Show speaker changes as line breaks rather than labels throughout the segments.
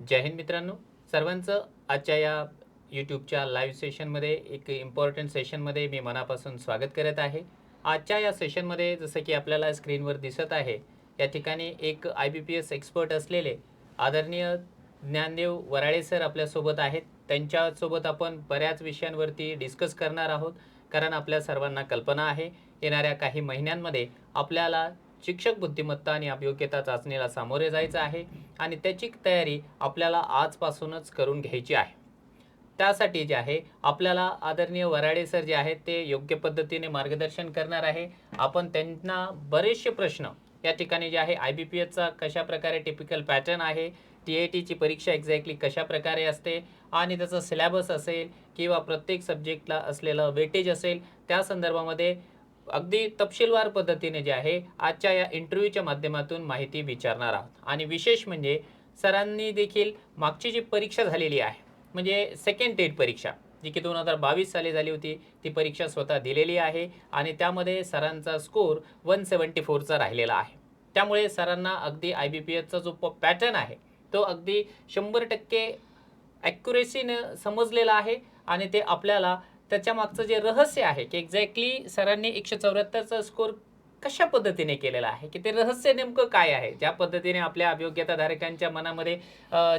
जय हिंद मित्रांनो, सर्वांचं आजच्या या यूट्यूबच्या लाईव्ह सेशनमध्ये एक इम्पॉर्टंट सेशनमध्ये मी मनापासून स्वागत करत आहे. आजच्या या सेशनमध्ये जसं की आपल्याला स्क्रीनवर दिसत आहे, या ठिकाणी एक IBPS एक्सपर्ट असलेले आदरणीय ज्ञानदेव वराळे सर आपल्यासोबत आहेत. त्यांच्यासोबत आपण बऱ्याच विषयांवरती डिस्कस करणार आहोत, कारण आपल्या सर्वांना कल्पना आहे येणाऱ्या काही महिन्यांमध्ये आपल्याला शिक्षक बुद्धिमत्ता आणि अभियोग्यता चाचणीला सामोरे जायचं आहे आणि त्याची तयारी आपल्याला आजपासूनच करून घ्यायची आहे. त्यासाठी जे आहे आपल्याला आदरणीय वराळे सर जे आहेत ते योग्य पद्धतीने मार्गदर्शन करणार आहे. आपण त्यांना बरेचसे प्रश्न या ठिकाणी जे आहे IBPSचा कशा प्रकारे टिपिकल पॅटर्न आहे, TITची परीक्षा एक्झॅक्टली कशा प्रकारे असते आणि त्याचा सिलेबस असेल किंवा प्रत्येक सब्जेक्टला असलेलं वेटेज असेल, त्या संदर्भामध्ये अगदी तपशीलवार पद्धतीने जे आहे आजच्या या इंटरव्ह्यूच्या माध्यमातून माहिती विचारणार आहोत. आणि विशेष म्हणजे सरांनी देखील मागची जी परीक्षा झालेली आहे म्हणजे सेकंड टेट परीक्षा जी की 2022 साली झाली होती, ती परीक्षा स्वतः दिलेली आहे आणि त्यामध्ये सरांचा स्कोर 174चा राहिलेला आहे. त्यामुळे सरांना अगदी IBPSचा जो पॅटर्न आहे तो अगदी 100% ॲक्युरेसीनं समजलेला आहे आणि ते आपल्याला त्याच्या मागचं जे रहस्य आहे की एक्झॅक्टली सरांनी 174चा स्कोर कशा पद्धतीने केलेला आहे, की ते रहस्य नेमकं काय आहे, ज्या पद्धतीने आपल्या अभियोग्यताधारकांच्या मनामध्ये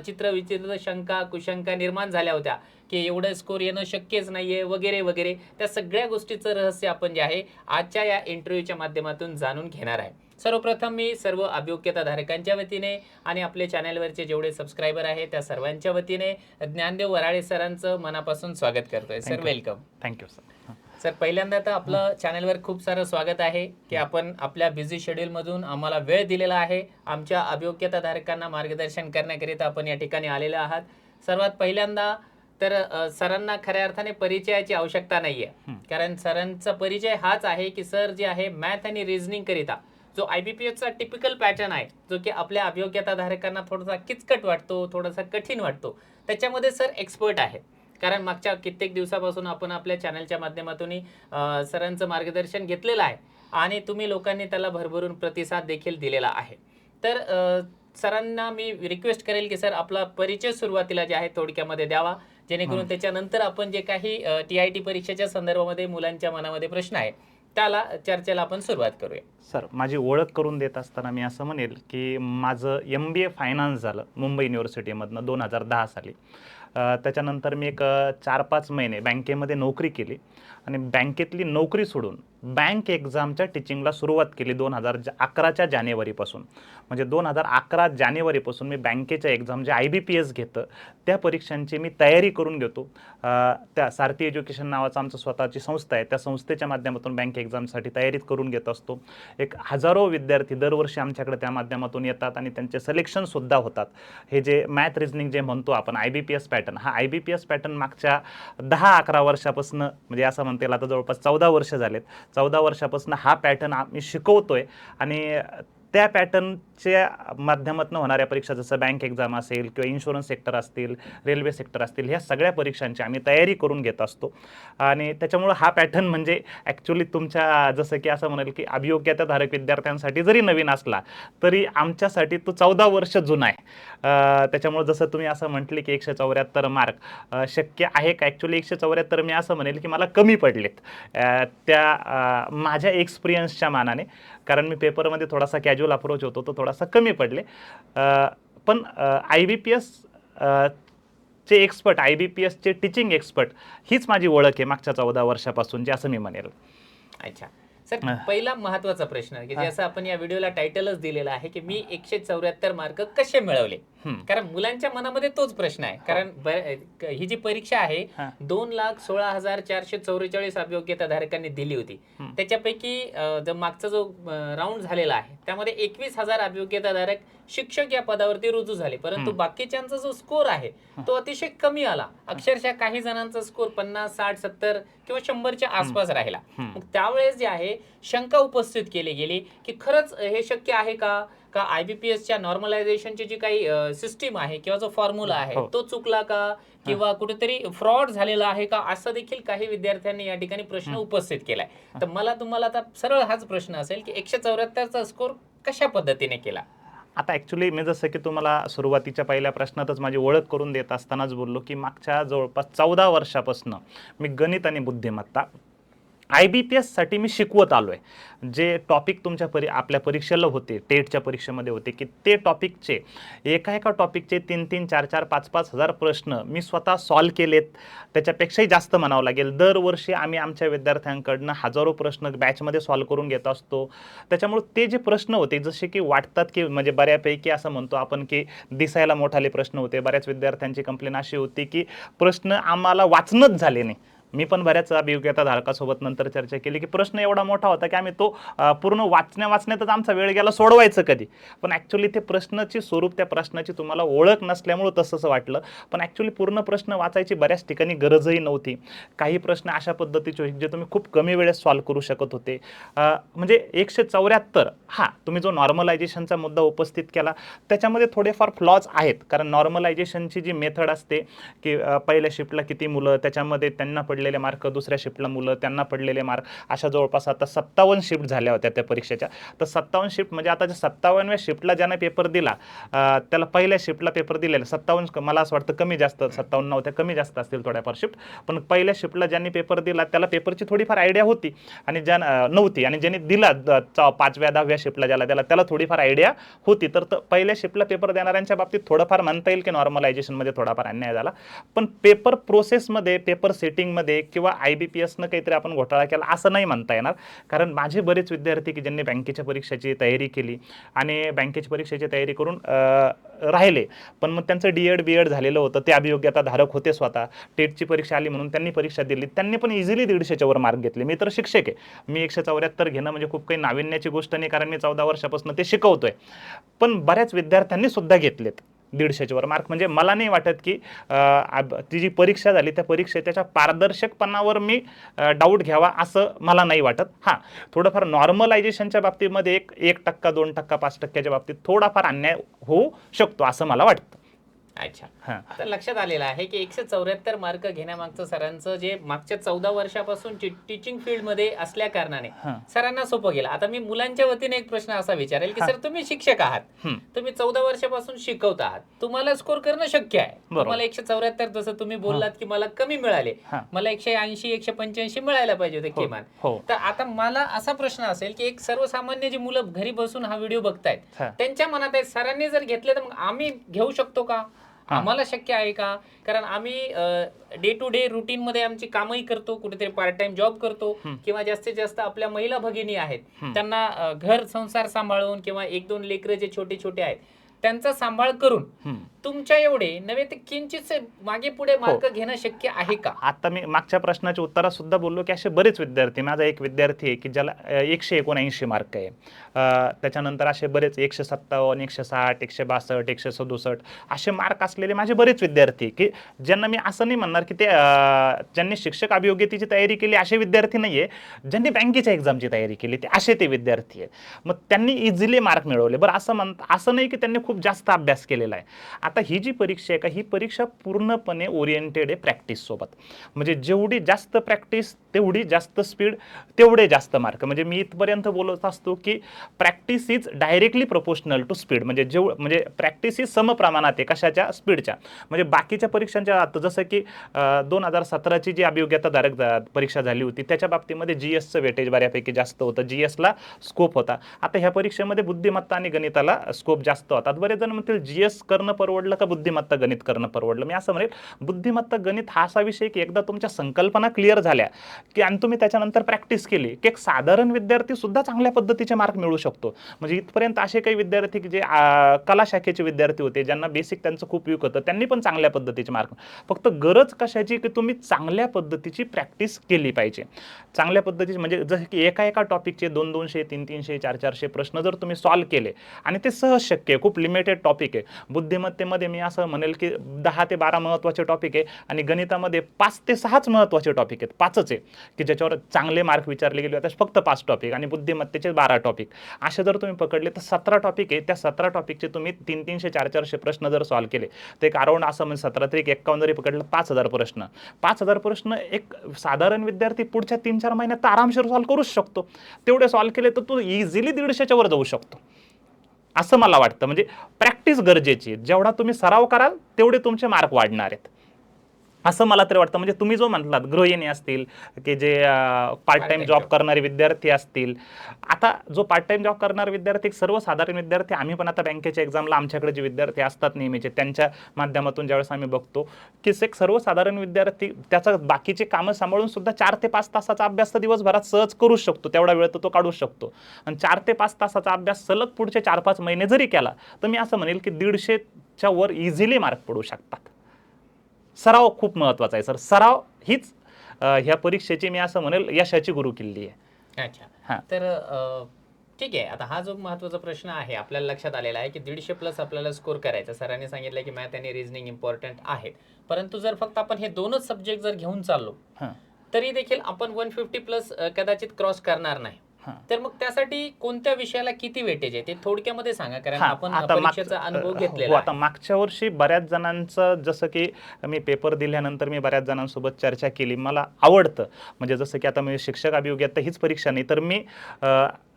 चित्रविचित्र शंका कुशंका निर्माण झाल्या होत्या की एवढं स्कोर येणं शक्यच नाही आहे वगैरे वगैरे, त्या सगळ्या गोष्टीचं रहस्य आपण जे आहे आजच्या या इंटरव्ह्यूच्या माध्यमातून जाणून घेणार आहे. सर्वप्रथम मी सर्व अभियोग्यताधारकांच्या वतीने आणि आपले चॅनलवरचे जेवढे सबस्क्रायबर आहे त्या सर्वांच्या वतीने ज्ञानदेव वराळे सरांचं मनापासून स्वागत करतोय. Sir welcome.
Thank you sir.
Sir पहिल्यांदा तर आपलं चॅनलवर खूप सारं स्वागत आहे की आपण आपल्या बिझी शेड्यूलमधून आम्हाला वेळ दिलेला आहे. आमच्या अभियोग्यताधारकांना मार्गदर्शन करण्याकरिता आपण या ठिकाणी आलेले आहात. सर्वात पहिल्यांदा तर सरांना खऱ्या अर्थाने परिचयाची आवश्यकता नाही आहे, कारण सरांचा परिचय हाच आहे की सर जे आहे मॅथ आणि रिझनिंग करिता जो IBPSचा टिपिकल पॅटर्न आहे जो की आपल्या अभियोग्यताधारकांना थोडासा किचकट वाटतो, थोडासा कठीण वाटतो, त्याच्यामध्ये सर एक्सपर्ट आहे. कारण मागच्या कित्येक दिवसापासून आपण आपल्या चॅनलच्या माध्यमातून सरांचं मार्गदर्शन घेतलेलं आहे आणि तुम्ही लोकांनी त्याला भरभरून प्रतिसाद देखील दिलेला आहे. तर सरांना मी रिक्वेस्ट करेल की सर आपला परिचय सुरुवातीला जे आहे थोडक्यामध्ये द्यावा, जेणेकरून त्याच्यानंतर आपण जे काही TIT परीक्षेच्या संदर्भामध्ये मुलांच्या मनामध्ये प्रश्न आहे त्याला चर्चेला आपण सुरुवात करूया.
सर माझी ओळख करून देत असताना मी असं म्हणेल की माझं MBA फायनान्स झालं मुंबई युनिव्हर्सिटीमधनं 2010 साली. त्याच्यानंतर मी एक 4-5 महिने बँकेमध्ये नोकरी केली आणि बँकेतली नोकरी सोडून बँक एक्झामच्या टीचिंगला सुरुवात केली 2011च्या जानेवारीपासून. म्हणजे 2011 जानेवारीपासून मी बँकेच्या एक्झाम जे IBPS घेतं त्या परीक्षांची मी तयारी करून घेतो. त्या सारथी एज्युकेशन नावाचं आमचं स्वतःची संस्था आहे, त्या संस्थेच्या माध्यमातून बँक एक्झामसाठी तयारीत करून घेत असतो. एक हजारो विद्यार्थी दरवर्षी आमच्याकडे त्या माध्यमातून येतात आणि त्यांचे सिलेक्शनसुद्धा होतात. हे जे मॅथ रिझनिंग जे म्हणतो आपण IBPS पॅटर्न, हा IBPS पॅटर्न मागच्या 10-11 वर्षापासून म्हणजे असं म्हणता येईल आता जवळपास 14 वर्ष झालेत. 14 वर्षापासून हा पॅटर्न आम्ही शिकवतोय आणि त्या पॅटर्नच्या माध्यमातून होणाऱ्या परीक्षा जसं बँक एक्झाम असेल किंवा इन्शुरन्स सेक्टर असतील, रेल्वे सेक्टर असतील, ह्या सगळ्या परीक्षांची आम्ही तयारी करून घेत असतो. आणि त्याच्यामुळं हा पॅटर्न म्हणजे ॲक्च्युली तुमच्या जसं की असं म्हणाल की अभियोग्यताधारक विद्यार्थ्यांसाठी जरी नवीन असला तरी आमच्यासाठी तो 14 वर्ष जुना आहे. त्याच्यामुळं जसं तुम्ही असं म्हटले की 174 मार्क शक्य आहे का, ॲक्च्युली 174 मी असं म्हणेल की मला कमी पडलेत त्या माझ्या एक्सपिरियन्सच्या मानाने, कारण मी पेपरमध्ये थोडासा कॅज्युअल अप्रोच होतो तो थोडासा कमी पडले. पण IBPS चे एक्सपर्ट, IBPSचे टीचिंग एक्सपर्ट हीच माझी ओळख आहे मागच्या 14 वर्षापासूनची असं मी म्हणेल.
अच्छा सर, पहिला महत्वाचा प्रश्न की जसं आपण या व्हिडिओला टायटलच दिलेला आहे की मी 174 मार्क कसे मिळवले, कारण मुलांच्या मनामध्ये तोच प्रश्न आहे. कारण ही जी परीक्षा आहे 2,16,444 अभियोग्यताधारकांनी दिली होती. त्याच्यापैकी मागचा जो राऊंड झालेला आहे त्यामध्ये 21,000 अभियोग्यताधारक शिक्षक या पदावरती रुजू झाले, परंतु बाकीच्यांचा जो स्कोर आहे तो अतिशय कमी आला. अक्षरशः काही जणांचा स्कोर 50, 60, 70 किंवा 100च्या आसपास राहिला. मग त्यावेळेस जे आहे शंका उपस्थित केली गेली की खरंच हे शक्य आहे का IBPSच्या नॉर्मलायझेशनची जी काही सिस्टीम आहे किंवा जो फॉर्म्युला आहे तो चुकला का किंवा कुठेतरी फ्रॉड झालेला आहे का, असं देखील काही विद्यार्थ्यांनी या ठिकाणी प्रश्न उपस्थित केलाय. तर मला तुम्हाला आता सरळ हाच प्रश्न असेल की 174चा स्कोर कशा पद्धतीने केला.
आता ॲक्च्युली मी जसं की तुम्हाला सुरुवातीच्या पहिल्या प्रश्नातच माझी ओळख करून देत असतानाच बोललो की मागच्या जवळपास 14 वर्षापासून मी गणित आणि बुद्धिमत्ता IBPSसाठी मी शिकवत आलो आहे. जे टॉपिक आपल्या परीक्षेला होते, टेटच्या परीक्षेमध्ये होते, की ते टॉपिकचे एका टॉपिकचे 3-3, 4-4, 5-5 हजार प्रश्न मी स्वतः सॉल्व केलेत. त्याच्यापेक्षाही जास्त म्हणावं लागेल. दरवर्षी आम्ही आमच्या विद्यार्थ्यांकडनं हजारो प्रश्न बॅचमध्ये सॉल्व करून घेत असतो. त्याच्यामुळे ते जे प्रश्न होते जसे की वाटतात की म्हणजे बऱ्यापैकी असं म्हणतो आपण की दिसायला मोठाले प्रश्न होते. बऱ्याच विद्यार्थ्यांची कंप्लेन अशी होती की प्रश्न आम्हाला वाचणंच झाले नाही. मी पण बऱ्याच अभियोग्यता धारकासोबत नंतर चर्चा केली की प्रश्न एवढा मोठा होता की आम्ही तो पूर्ण वाचण्यातच आमचा वेळ गेला, सोडवायचं कधी. पण ॲक्च्युली ते प्रश्नाची स्वरूप, त्या प्रश्नाची तुम्हाला ओळख नसल्यामुळं तसंच वाटलं. पण ॲक्च्युली पूर्ण प्रश्न वाचायची बऱ्याच ठिकाणी गरजही नव्हती. काही प्रश्न अशा पद्धतीचे होते जे तुम्ही खूप कमी वेळेत सॉल्व करू शकत होते. म्हणजे 174 तुम्ही जो नॉर्मलायझेशनचा मुद्दा उपस्थित केला त्याच्यामध्ये थोडेफार फ्लॉज आहेत. कारण नॉर्मलायझेशनची जी मेथड असते की पहिल्या शिफ्टला किती मुलं, त्याच्यामध्ये त्यांना पडलेले मार्क, दुसऱ्या शिफ्टला मुलं त्यांना पडलेले मार्क, अशा जवळपास आता 57 शिफ्ट झाल्या होत्या त्या परीक्षेच्या. तर 57 शिफ्ट म्हणजे आता 57व्या शिफ्टला ज्याने पेपर दिला त्याला पहिल्या शिफ्टला पेपर दिलेला 57, मला असं वाटतं कमी जास्त 57 नव्हत्या, कमी जास्त असतील थोड्याफार शिफ्ट. पण पहिल्या शिफ्टला ज्यांनी पेपर दिला त्याला पेपरची थोडीफार आयडिया होती आणि नव्हती, आणि ज्यांनी दिला 5व्या 10व्या शिफ्टला त्याला थोडीफार आयडिया होती. तर पहिल्या शिफ्टला पेपर देणाऱ्यांच्या बाबतीत थोडंफार म्हणता येईल की नॉर्मलायझेशनमध्ये थोडाफार अन्याय झाला. पण पेपर प्रोसेसमध्ये, पेपर सेटिंगमध्ये किंवा IBPSनं काहीतरी आपण घोटाळा केला असं नाही म्हणता येणार. कारण माझे बरेच विद्यार्थी की ज्यांनी बँकेच्या परीक्षेची तयारी केली आणि बँकेची परीक्षेची तयारी करून राहिले, पण मग त्यांचं DED BEd झालेलं होतं, ते अभियोग्यता धारक होते स्वतः. टेटची परीक्षा आली म्हणून त्यांनी परीक्षा दिली, त्यांनी पण इझिली 150च्या वर मार्क घेतले. मी तर शिक्षक आहे, मी 174 घेणं म्हणजे खूप काही नाविन्याची गोष्ट नाही, कारण मी 14 वर्षापासून ते शिकवतोय. पण बऱ्याच विद्यार्थ्यांनी सुद्धा घेतलेत 150च्या वर मार्क. म्हणजे मला नाही वाटत की ती जी परीक्षा झाली त्या त्याच्या पारदर्शकपणावर मी डाऊट घ्यावा असं मला नाही वाटत. थोडंफार नॉर्मलायझेशनच्या बाबतीमध्ये 1%, 2%, 5%च्या बाबतीत थोडाफार अन्याय होऊ शकतो असं मला वाटतं.
अच्छा, आता लक्षात आलेलं आहे की 174 मार्क घेण्यामागचं सरांचं जे मागच्या 14 वर्षापासून टीचिंग फील्डमध्ये असल्या कारणाने सरांना सोपं गेलं. आता मी मुलांच्या वतीने एक प्रश्न असा विचारेल की सर, तुम्ही शिक्षक आहात, तुम्ही 14 वर्षापासून शिकवत आहात, तुम्हाला स्कोर करणं शक्य आहे. तुम्हाला 174 जसं तुम्ही बोललात की मला कमी मिळाले, मला 180 185 मिळायला पाहिजे होते किमान. तर आता मला असा प्रश्न असेल की एक सर्वसामान्य जी मुलं घरी बसून हा व्हिडिओ बघतायत त्यांच्या मनात आहे, सरांनी जर घेतले तर मग आम्ही घेऊ शकतो का, आम्हाला शक्य आहे का? कारण आम्ही डे टू डे रुटीन मध्ये आमची कामही करतो, कुठेतरी पार्ट टाइम जॉब करतो, किंवा जास्तीत जास्त आपल्या महिला भगिनी आहेत त्यांना घर संसार सांभाळून किंवा 1-2 लेकरं जे छोटे छोटे आहेत त्यांचा सांभाळ करून तुमच्या एवढे नव्हे ते किंचित मागे पुढे मार्क घेणं शक्य आहे का?
आता मी मागच्या प्रश्नाच्या उत्तरात सुद्धा बोललो की असे बरेच विद्यार्थी, माझा एक विद्यार्थी आहे की ज्याला 179 मार्क आहे. त्याच्यानंतर असे बरेच 157, 160, 162, 167 असे मार्क असलेले माझे बरेच विद्यार्थी की ज्यांना मी असं नाही म्हणणार की ते ज्यांनी शिक्षक अभियोग्यतेची तयारी केली असे विद्यार्थी नाहीये, ज्यांनी बँकेच्या एक्झामची तयारी केली ते असे ते विद्यार्थी आहेत. मग त्यांनी इझिली मार्क मिळवले. बरं, असं नाही की त्यांनी खूप जास्त अभ्यास केलेला आहे. आता ही जी परीक्षा आहे का, ही परीक्षा पूर्णपणे ओरिएंटेड आहे प्रॅक्टिस सोबत. म्हणजे जेवढी जास्त प्रॅक्टिस तेवढी जास्त स्पीड, तेवढे जास्त मार्क. म्हणजे मी इथपर्यंत बोलत असतो की practice is directly proportional to speed. म्हणजे प्रॅक्टिस ही समप्रमाणात आहे कशाच्या, स्पीडच्या. म्हणजे बाकीच्या परीक्षांच्या जसं की 2017ची जी अभियोग्यताधारक परीक्षा झाली होती त्याच्या बाबतीमध्ये GSचं वेटेज बऱ्यापैकी जास्त होतं, GSला स्कोप होता. आता ह्या परीक्षेमध्ये बुद्धिमत्ता आणि गणिताला स्कोप जास्त होता. बरेच जण म्हणतील GS करणं परवडलं का बुद्धिमत्ता गणित करणं परवडलं. मी असं म्हणेल, बुद्धिमत्ता गणित हा असा विषय की एकदा तुमच्या संकल्पना क्लिअर झाल्या की आणि तुम्ही त्याच्यानंतर प्रॅक्टिस केली की एक साधारण विद्यार्थी सुद्धा चांगल्या पद्धतीचे मार्क मिळवू शकतो. म्हणजे इथपर्यंत असे काही विद्यार्थी की जे कला शाखेचे विद्यार्थी होते, ज्यांना बेसिक त्यांचं खूप वीक होतं, त्यांनी पण चांगल्या पद्धतीचे मार्क. फक्त गरज कशाची की तुम्ही चांगल्या पद्धतीची प्रॅक्टिस केली पाहिजे. चांगल्या पद्धतीची म्हणजे जसं की एका टॉपिकचे 200, 300, 400 प्रश्न जर तुम्ही सॉल्व्ह केले आणि ते सहज शक्य आहे, खूप लिमिटेड टॉपिक आहे. बुद्धिमत्तेमध्ये मी असं म्हणेल की 10 ते 12 महत्त्वाचे टॉपिक आहे आणि गणितामध्ये 5 ते 6 महत्त्वाचे टॉपिक आहेत, 5च आहे की ज्याच्यावर चांगले मार्क विचारले गेले होते. फक्त 5 टॉपिक आणि बुद्धिमत्तेचे 12 टॉपिक असे जर तुम्ही पकडले तर 17 टॉपिक आहे. त्या 17 टॉपिकचे तुम्ही 300, 400 प्रश्न जर सॉल्व्ह केले तर एक अराउंड असं म्हणजे 17 तरी 51 जरी पकडलं 5000 प्रश्न. 5000 प्रश्न एक साधारण विद्यार्थी पुढच्या 3-4 महिन्यात आरामशीर सॉल्व्ह करूच शकतो. तेवढे सॉल्व्ह केले तर तो इझिली 150च्या वर जाऊ शकतो. असं मला वाटतं. म्हणजे प्रॅक्टिस गरजेची आहे. जेवढा तुम्ही सराव कराल तेवढे तुमचे मार्क वाढणार आहेत, असं मला तरी वाटतं. म्हणजे तुम्ही जो म्हटलात गृहिणी असतील, की जे part time
Part-time
job
job.
करणारे विद्यार्थी असतील. आता जो पार्ट टाइम जॉब करणारे विद्यार्थी, एक सर्वसाधारण विद्यार्थी, आम्ही पण आता बँकेच्या एक्झामला आमच्याकडे जे विद्यार्थी असतात नेहमीचे, त्यांच्या माध्यमातून ज्यावेळेस आम्ही बघतो की एक सर्वसाधारण विद्यार्थी त्याचा बाकीचे कामं सांभाळून सुद्धा 4 ते 5 तासाचा अभ्यास तर दिवसभरात सहज करू शकतो, तेवढा वेळ तर तो काढू शकतो. आणि 4 ते 5 तासाचा अभ्यास सलग पुढचे 4-5 महिने जरी केला तर मी असं म्हणेल की 150च्या वर इझिली मार्क पडू शकतात. सराव खूप महत्वाचा आहे सर. सराव हीच ह्या परीक्षेची मी असं म्हणेल यशाची गुरुकिल्ली आहे.
अच्छा.
हां.
तर ठीक आहे. आता हा जो महत्त्वाचा प्रश्न आहे आपल्याला लक्षात आलेला आहे, की 150 प्लस आपल्याला स्कोर करायचा. सरांनी सांगितलं की मॅथ आणि रिझनिंग इम्पॉर्टंट आहेत. परंतु जर फक्त आपण हे दोनच सब्जेक्ट जर घेऊन चाललो,
हां.
तरी देखील आपण 150 प्लस कदाचित क्रॉस करणार नाही.
हां.
तर मग त्यासाठी कोणत्या विषयाला किती वेटेज आहे ते थोडक्यामध्ये सांगा, कारण
हां,
आपण
आता
परीक्षेचा अनुभव
हो,
घेतलेला
आता
आहे.
मागच्या वर्षी बऱ्याच जणांचं, जसं की मी पेपर दिल्यानंतर मी बऱ्याच जणांसोबत चर्चा केली. मला आवडतं, म्हणजे जसं की आता मी शिक्षक अभियोग्यात हीच परीक्षा नाही तर मी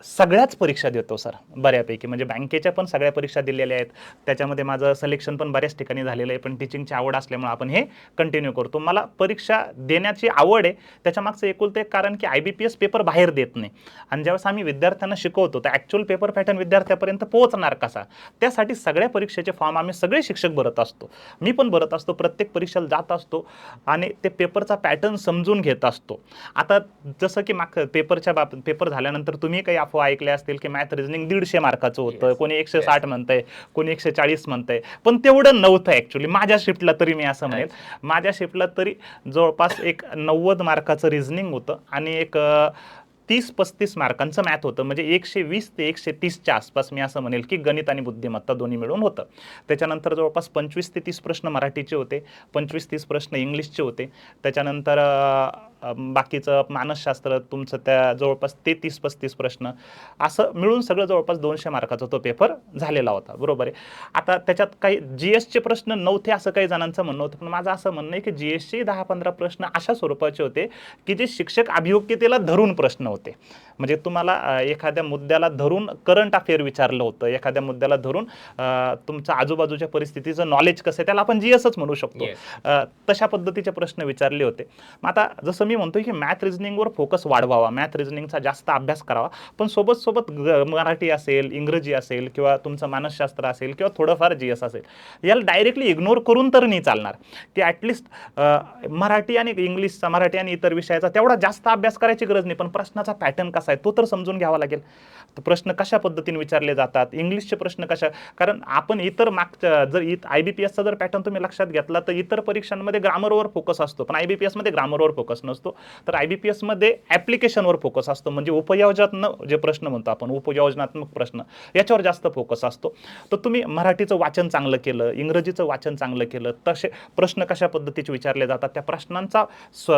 सगळ्याच परीक्षा देतो सर बऱ्यापैकी. म्हणजे बँकेच्या पण सगळ्या परीक्षा दिलेल्या आहेत. त्याच्यामध्ये माझं सिलेक्शन पण बऱ्याच ठिकाणी झालेलं आहे. पण टीचिंगची आवड असल्यामुळे आपण हे कंटिन्यू करतो. मला परीक्षा देण्याची आवड आहे. त्याच्यामागचं एकुलतं एक कारण की IBPS पेपर बाहेर देत नाही. आणि ज्यावेळेस आम्ही विद्यार्थ्यांना शिकवतो तर ॲक्च्युअल पेपर पॅटर्न विद्यार्थ्यापर्यंत पोहोचणार कसा, त्यासाठी सगळ्या परीक्षेचे फॉर्म आम्ही सगळे शिक्षक भरत असतो. मी पण भरत असतो, प्रत्येक परीक्षेला जात असतो आणि ते पेपरचा पॅटर्न समजून घेत असतो. आता जसं की पेपरच्या बाबतीत, पेपर झाल्यानंतर तुम्ही काही अफवा ऐकल्या असतील की मॅथ रिझनिंग 150 मार्काचं होतं,
Yes.
कोणी 160 म्हणतंय, कोणी 140 म्हणतंय. पण तेवढं नव्हतं ॲक्च्युली. माझ्या शिफ्टला तरी मी असं म्हणेल, माझ्या शिफ्टला तरी जवळपास एक 90 मार्काचं रिझनिंग होतं आणि एक 30-35 मार्कांचं मॅथ होतं. म्हणजे 120 ते 130च्या आसपास मी असं म्हणेल की गणित आणि बुद्धिमत्ता दोन्ही मिळून होतं. त्याच्यानंतर जवळपास 25 ते 30 प्रश्न मराठीचे होते, 25-30 प्रश्न इंग्लिशचे होते. त्याच्यानंतर बाकीचं मानसशास्त्र तुमचं त्या जवळपास ते 30-35 प्रश्न, असं मिळून सगळं जवळपास 200 मार्काचा तो पेपर झालेला होता. बरोबर आहे. आता त्याच्यात काही GSचे प्रश्न नव्हते असं काही जणांचं म्हणणं होतं. पण माझं असं म्हणणं आहे की GSचे 10-15 प्रश्न अशा स्वरूपाचे होते की जे शिक्षक अभियोग्यतेला धरून प्रश्न होते. म्हणजे तुम्हाला एखाद्या मुद्द्याला धरून करंट अफेअर विचारलं होतं, एखाद्या मुद्द्याला धरून तुमचं आजूबाजूच्या परिस्थितीचं नॉलेज कसं आहे, त्याला आपण GSच म्हणू शकतो. तशा पद्धतीचे प्रश्न विचारले होते. मग आता जसं मी म्हणतोय की मॅथ रिझनिंगवर फोकस वाढवावा, मॅथ रिझनिंगचा जास्त अभ्यास करावा. पण सोबत मराठी असेल, इंग्रजी असेल किंवा तुमचं मानसशास्त्र असेल किंवा थोडंफार GS असेल, याला डायरेक्टली इग्नोर करून तर नाही चालणार. की ॲटलिस्ट मराठी आणि इंग्लिशचा, मराठी आणि इतर विषयाचा तेवढा जास्त अभ्यास करायची गरज नाही. पण प्रश्नाचा पॅटर्न कसा आहे तो तर समजून घ्यावा लागेल. तर प्रश्न कशा पद्धतीने विचारले जातात, इंग्लिशचे प्रश्न कशा, कारण आपण इतर मागच्या जर IBPSचा जर पॅटर्न तुम्ही लक्षात घेतला तर इतर परीक्षांमध्ये ग्रामरवर फोकस असतो, पण IBPSमध्ये ग्रामरवर फोकस नसतो. तर IBPSमध्ये ॲप्लिकेशनवर फोकस असतो. म्हणजे उपयोजनात्मक जे प्रश्न म्हणतो आपण, उपयोजनात्मक प्रश्न, याच्यावर जास्त फोकस असतो. तर तुम्ही मराठीचं वाचन चांगलं केलं, इंग्रजीचं वाचन चांगलं केलं, तसे प्रश्न कशा पद्धतीचे विचारले जातात, त्या प्रश्नांचा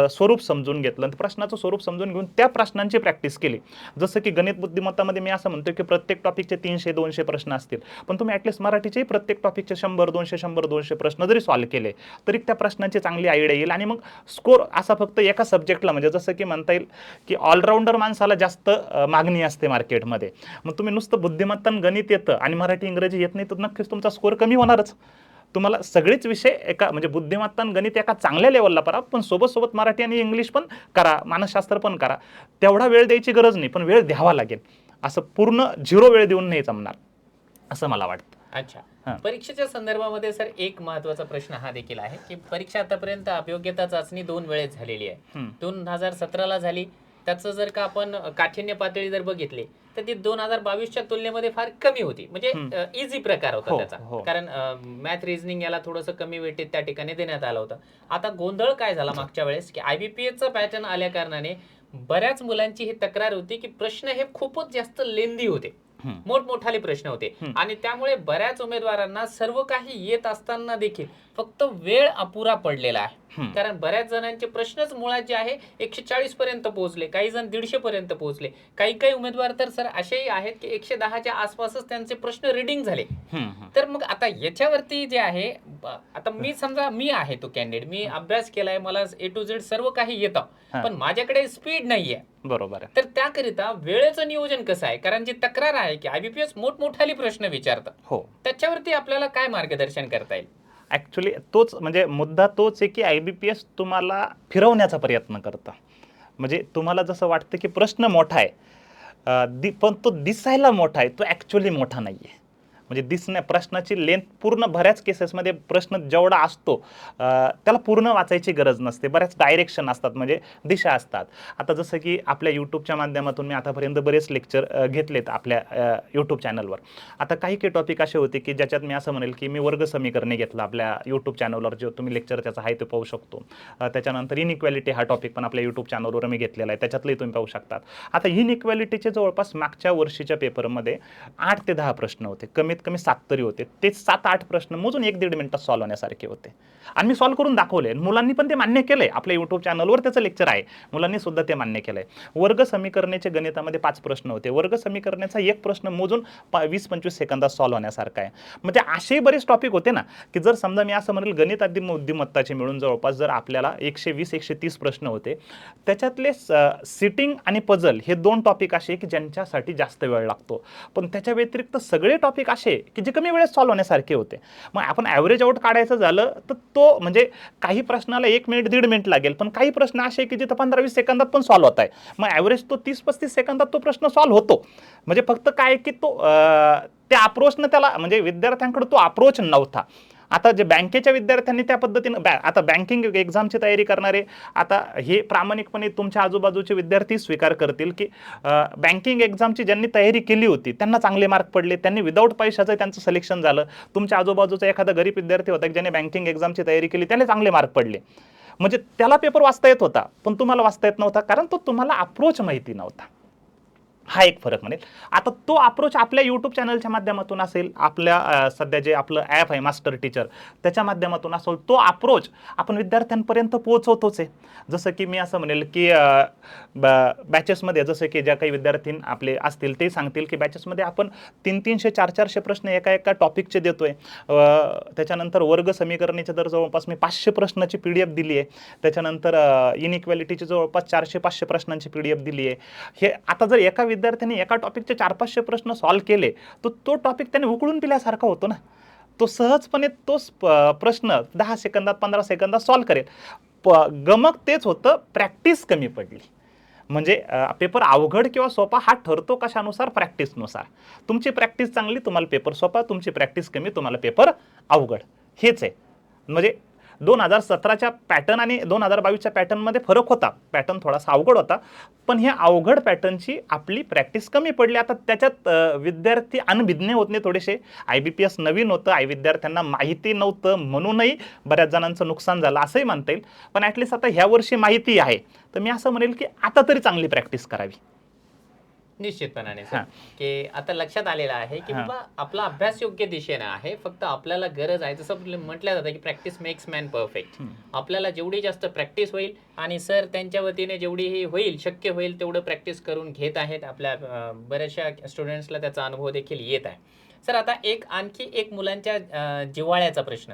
स्वरूप समजून घेतलं, प्रश्नाचं स्वरूप समजून घेऊन त्या प्रश्नांची प्रॅक्टिस केली. जसं की गणित बुद्धिमत्तामध्ये मी असं म्हणतो की प्रत्येक टॉपिकचे 300-200 प्रश्न असतील, पण तुम्ही ॲटलिस्ट मराठीचेही प्रत्येक टॉपिकचे 100-200 प्रश्न जरी सॉल्व्ह केले तरी त्या प्रश्नांची चांगली आयडिया येईल. आणि मग स्कोर असा फक्त एका सब्जेक्टला, म्हणजे जसं की म्हणता येईल की ऑलराऊंडर माणसाला जास्त मागणी असते मार्केटमध्ये. मग तुम्ही नुसतं बुद्धिमत्ता गणित येतं आणि मराठी इंग्रजी येत नाही तर नक्कीच तुमचा स्कोर कमी होणारच. तुम्हाला सगळेच विषय एका, म्हणजे बुद्धिमत्ता आणि गणित एका चांगल्या लेवलला करा, पण सोबत मराठी आणि इंग्लिश पण करा, मानसशास्त्र पण करा. तेवढा वेळ द्यायची गरज नाही, पण वेळ द्यावा लागेल. असं पूर्ण 0 वेळ देऊन नाही जमणार, असं मला वाटतं.
अच्छा. परीक्षेच्या संदर्भामध्ये सर एक महत्त्वाचा प्रश्न हा देखील आहे की परीक्षा आतापर्यंत अभियोग्यता चाचणी 2 वेळेस झालेली आहे. 2017ला झाली. त्याचं जर का आपण काठिण्य पातळी जर बघितली तर ती 2022च्या तुलनेमध्ये फार कमी होती. म्हणजे इझी प्रकार होता त्याचा, कारण मॅथ रिझनिंग याला थोडंसं कमी वेटेज त्या ठिकाणी देण्यात आलं होतं. आता गोंधळ काय झाला मागच्या वेळेस की IBPSचा पॅटर्न आल्या कारणाने बऱ्याच मुलांची ही तक्रार होती की प्रश्न हे खूपच जास्त लेंदी होते, मोठमोठाले प्रश्न होते, आणि त्यामुळे बऱ्याच उमेदवारांना सर्व काही येत असताना देखील फक्त वेळ अपुरा पडलेला आहे. कारण बऱ्याच जणांचे प्रश्नच मुळात जे आहे 140 पर्यंत पोहोचले, काही जण 150 पर्यंत पोहोचले, काही उमेदवार तर सर असेही आहेत की 110च्या आसपासच त्यांचे प्रश्न रीडिंग झाले. तर मग आता याच्यावरती जे आहे, आता मी समजा मी आहे तो कॅन्डिडेट, मी अभ्यास केलाय, मला A to Z सर्व काही येतं, पण माझ्याकडे स्पीड नाहीये.
बरोबर आहे.
तर त्याकरिता वेळेचं नियोजन कसं आहे? कारण जी तक्रार आहे की IBPS मोठमोठाली प्रश्न विचारतात,
हो.
त्याच्यावरती आपल्याला काय मार्गदर्शन करता येईल?
ॲक्च्युली तोच म्हणजे मुद्दा तोच आहे, की IBPS तुम्हाला फिरवण्याचा प्रयत्न करतं. म्हणजे तुम्हाला जसं वाटतं, की प्रश्न मोठा आहे, पण तो दिसायला मोठा आहे, तो ॲक्च्युअली मोठा नाहीये. म्हणजे दिसण्या प्रश्नाची लेंथ पूर्ण बऱ्याच केसेसमध्ये प्रश्न जेवढा असतो त्याला पूर्ण वाचायची गरज नसते. बऱ्याच डायरेक्शन असतात, म्हणजे दिशा असतात. आता जसं की आपल्या यूट्यूबच्या माध्यमातून मी आतापर्यंत बरेच लेक्चर घेतलेत आपल्या यूट्यूब चॅनलवर. आता काही टॉपिक असे होते, की ज्याच्यात मी असं म्हणेल, की मी वर्ग समीकरणे घेतलं आपल्या यूट्यूब चॅनलवर, जो तुम्ही लेक्चर त्याचा आहे ते पाहू शकतो. त्याच्यानंतर इनइक्वॅलिटी हा टॉपिक पण आपल्या यूट्यूब चॅनलवर मी घेतलेला आहे, त्याच्यातलंही तुम्ही पाहू शकतात. आता इनइक्वॅलिटीचे जवळपास मागच्या वर्षीच्या पेपरमध्ये 8 ते 10 प्रश्न होते, कमीत कमी 7 तरी होते. ते 7-8 प्रश्न मोजून 1-1.5 मिनिटात सॉल्व्ह होण्यासारखे होते आणि मी सॉल्व्ह करून दाखवले. मुलांनी पण ते मान्य केलंय. आपल्या यूट्यूब चॅनलवर त्याचं लेक्चर आहे, मुलांनी सुद्धा ते मान्य केलंय. वर्ग समीकरणाचे गणितामध्ये 5 प्रश्न होते. वर्ग समीकरणाचा एक प्रश्न मोजून 20-25 सेकंदात सॉल्व्ह होण्यासारखा आहे. म्हणजे असे बरेच टॉपिक होते ना, की जर समजा मी असं म्हणेल गणित बुद्धिमत्ताचे मिळून जवळपास जर आपल्याला 120-130 प्रश्न होते, त्याच्यातले सिटिंग आणि पझल हे 2 टॉपिक असे की ज्यांच्यासाठी जास्त वेळ लागतो. पण त्याच्या व्यतिरिक्त सगळे टॉपिक असे की जे कमी वेळेत सॉल्व्ह होण्यासारखे होते. मग आपण ॲव्हरेज आउट काढायचं झालं तर तो म्हणजे काही प्रश्नाला 1 मिनिट 1.5 मिनिट लागेल, पण काही प्रश्न असे की जिथं 15-20 सेकंदात पण सॉल्व्ह होत आहे. मग ॲव्हरेज तो 30-35 सेकंदात तो प्रश्न सॉल्व्ह होतो. म्हणजे फक्त काय की तो त्या अप्रोचनं त्याला म्हणजे विद्यार्थ्यांकडे तो अप्रोच नव्हता. आता जे बँकेच्या विद्यार्थ्यांनी त्या पद्धतीनं आता बँकिंग एक्झामची तयारी करणारे, आता हे प्रामाणिकपणे तुमच्या आजूबाजूचे विद्यार्थी स्वीकार करतील की बँकिंग एक्झामची ज्यांनी तयारी केली होती त्यांना चांगले मार्क पडले, त्यांनी विदाऊट पैशाचं त्यांचं सिलेक्शन झालं. तुमच्या आजूबाजूचा एखादा गरीब विद्यार्थी होता की ज्याने बँकिंग एक्झामची तयारी केली, त्याने चांगले मार्क पडले. म्हणजे त्याला पेपर वाचता येत होता, पण तुम्हाला वाचता येत नव्हता, कारण तो तुम्हाला अप्रोच माहिती नव्हता. हा एक फरक म्हणेल. आता तो अप्रोच आपल्या यूट्यूब चॅनलच्या माध्यमातून असेल, आपल्या सध्या जे आपलं ॲप आहे मास्टर टीचर त्याच्या माध्यमातून असेल, तो अप्रोच आपण विद्यार्थ्यांपर्यंत पोहोचवतोच आहे. जसं की मी असं म्हणेल की बॅचेसमध्ये जसं की ज्या काही विद्यार्थी आपले असतील ते सांगतील की बॅचेसमध्ये आपण 300-300 400 प्रश्न एका टॉपिकचे देतोय. त्याच्यानंतर वर्ग समीकरणाचे तर जवळपास मी 500 प्रश्नाची PDF दिली आहे. त्याच्यानंतर इनइक्वॅलिटीची जवळपास 400-500 प्रश्नांची PDF दिली आहे. हे आता जर एका विद्यार्थ्यांनी एका टॉपिकचे 400-500 प्रश्न सॉल्व्ह केले तर तो टॉपिक त्याने उकळून पिल्यासारखा होतो ना. तो सहजपणे तोच प्रश्न 10 सेकंदात 15 सेकंदात सॉल्व्ह करेल. गमक तेच होतं, प्रॅक्टिस कमी पडली. म्हणजे पेपर अवघड किंवा सोपा हा ठरतो कशानुसार? प्रॅक्टिसनुसार. तुमची प्रॅक्टिस चांगली तुम्हाला पेपर सोपा, तुमची प्रॅक्टिस कमी तुम्हाला पेपर अवघड. हेच आहे. म्हणजे 2017च्या पॅटर्न आणि 2022च्या पॅटर्नमध्ये फरक होता. पॅटर्न थोडासा अवघड होता, पण ह्या अवघड पॅटर्नची आपली प्रॅक्टिस कमी पडली. आता त्याच्यात विद्यार्थी अनभिज्ञ होत नाही थोडेसे. IBPS नवीन होतं, विद्यार्थ्यांना माहिती नव्हतं, म्हणूनही बऱ्याच जणांचं नुकसान झालं असंही म्हणता येईल. पण ॲटलिस्ट आता ह्या वर्षी माहिती आहे, तर मी असं म्हणेल की आता तरी चांगली प्रॅक्टिस करावी.
निश्चितपणाने सर,
हां.
की आता लक्षात आलेलं आहे की
हां.
बाबा आपला अभ्यास योग्य दिशेने आहे. फक्त आपल्याला गरज आहे, जसं म्हटलं जातं की प्रॅक्टिस मेक्स मॅन परफेक्ट. आपल्याला जेवढी जास्त प्रॅक्टिस होईल आणि सर त्यांच्या वतीने जेवढी होईल शक्य होईल तेवढं प्रॅक्टिस करून घेत आहेत. आपल्या बऱ्याचशा स्टुडंट्सला त्याचा अनुभव देखील येत आहे. सर आता आणखी एक मुलांच्या जिव्हाळ्याचा प्रश्न.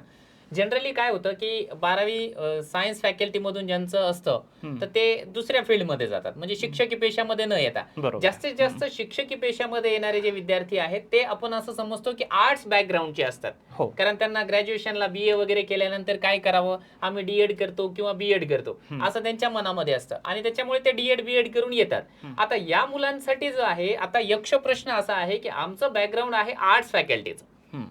जनरली काय होतं की 12वी सायन्स फॅकल्टीमधून ज्यांचं असतं तर ते दुसऱ्या फील्डमध्ये जातात, म्हणजे शिक्षकी पेशामध्ये न येता.
बरोबर.
जास्तीत जास्त शिक्षकी पेशामध्ये येणारे जे विद्यार्थी आहेत ते आपण असं समजतो की आर्ट्स बॅकग्राऊंडचे असतात.
हो.
कारण त्यांना ग्रॅज्युएशनला BA वगैरे केल्यानंतर काय करावं, आम्ही D.Ed करतो किंवा B.Ed करतो असं त्यांच्या मनामध्ये असतं आणि त्याच्यामुळे ते D.Ed B.Ed करून येतात. आता या मुलांसाठी जो आहे, आता यक्ष प्रश्न असा आहे की आमचं बॅकग्राऊंड आहे आर्ट्स फॅकल्टीचं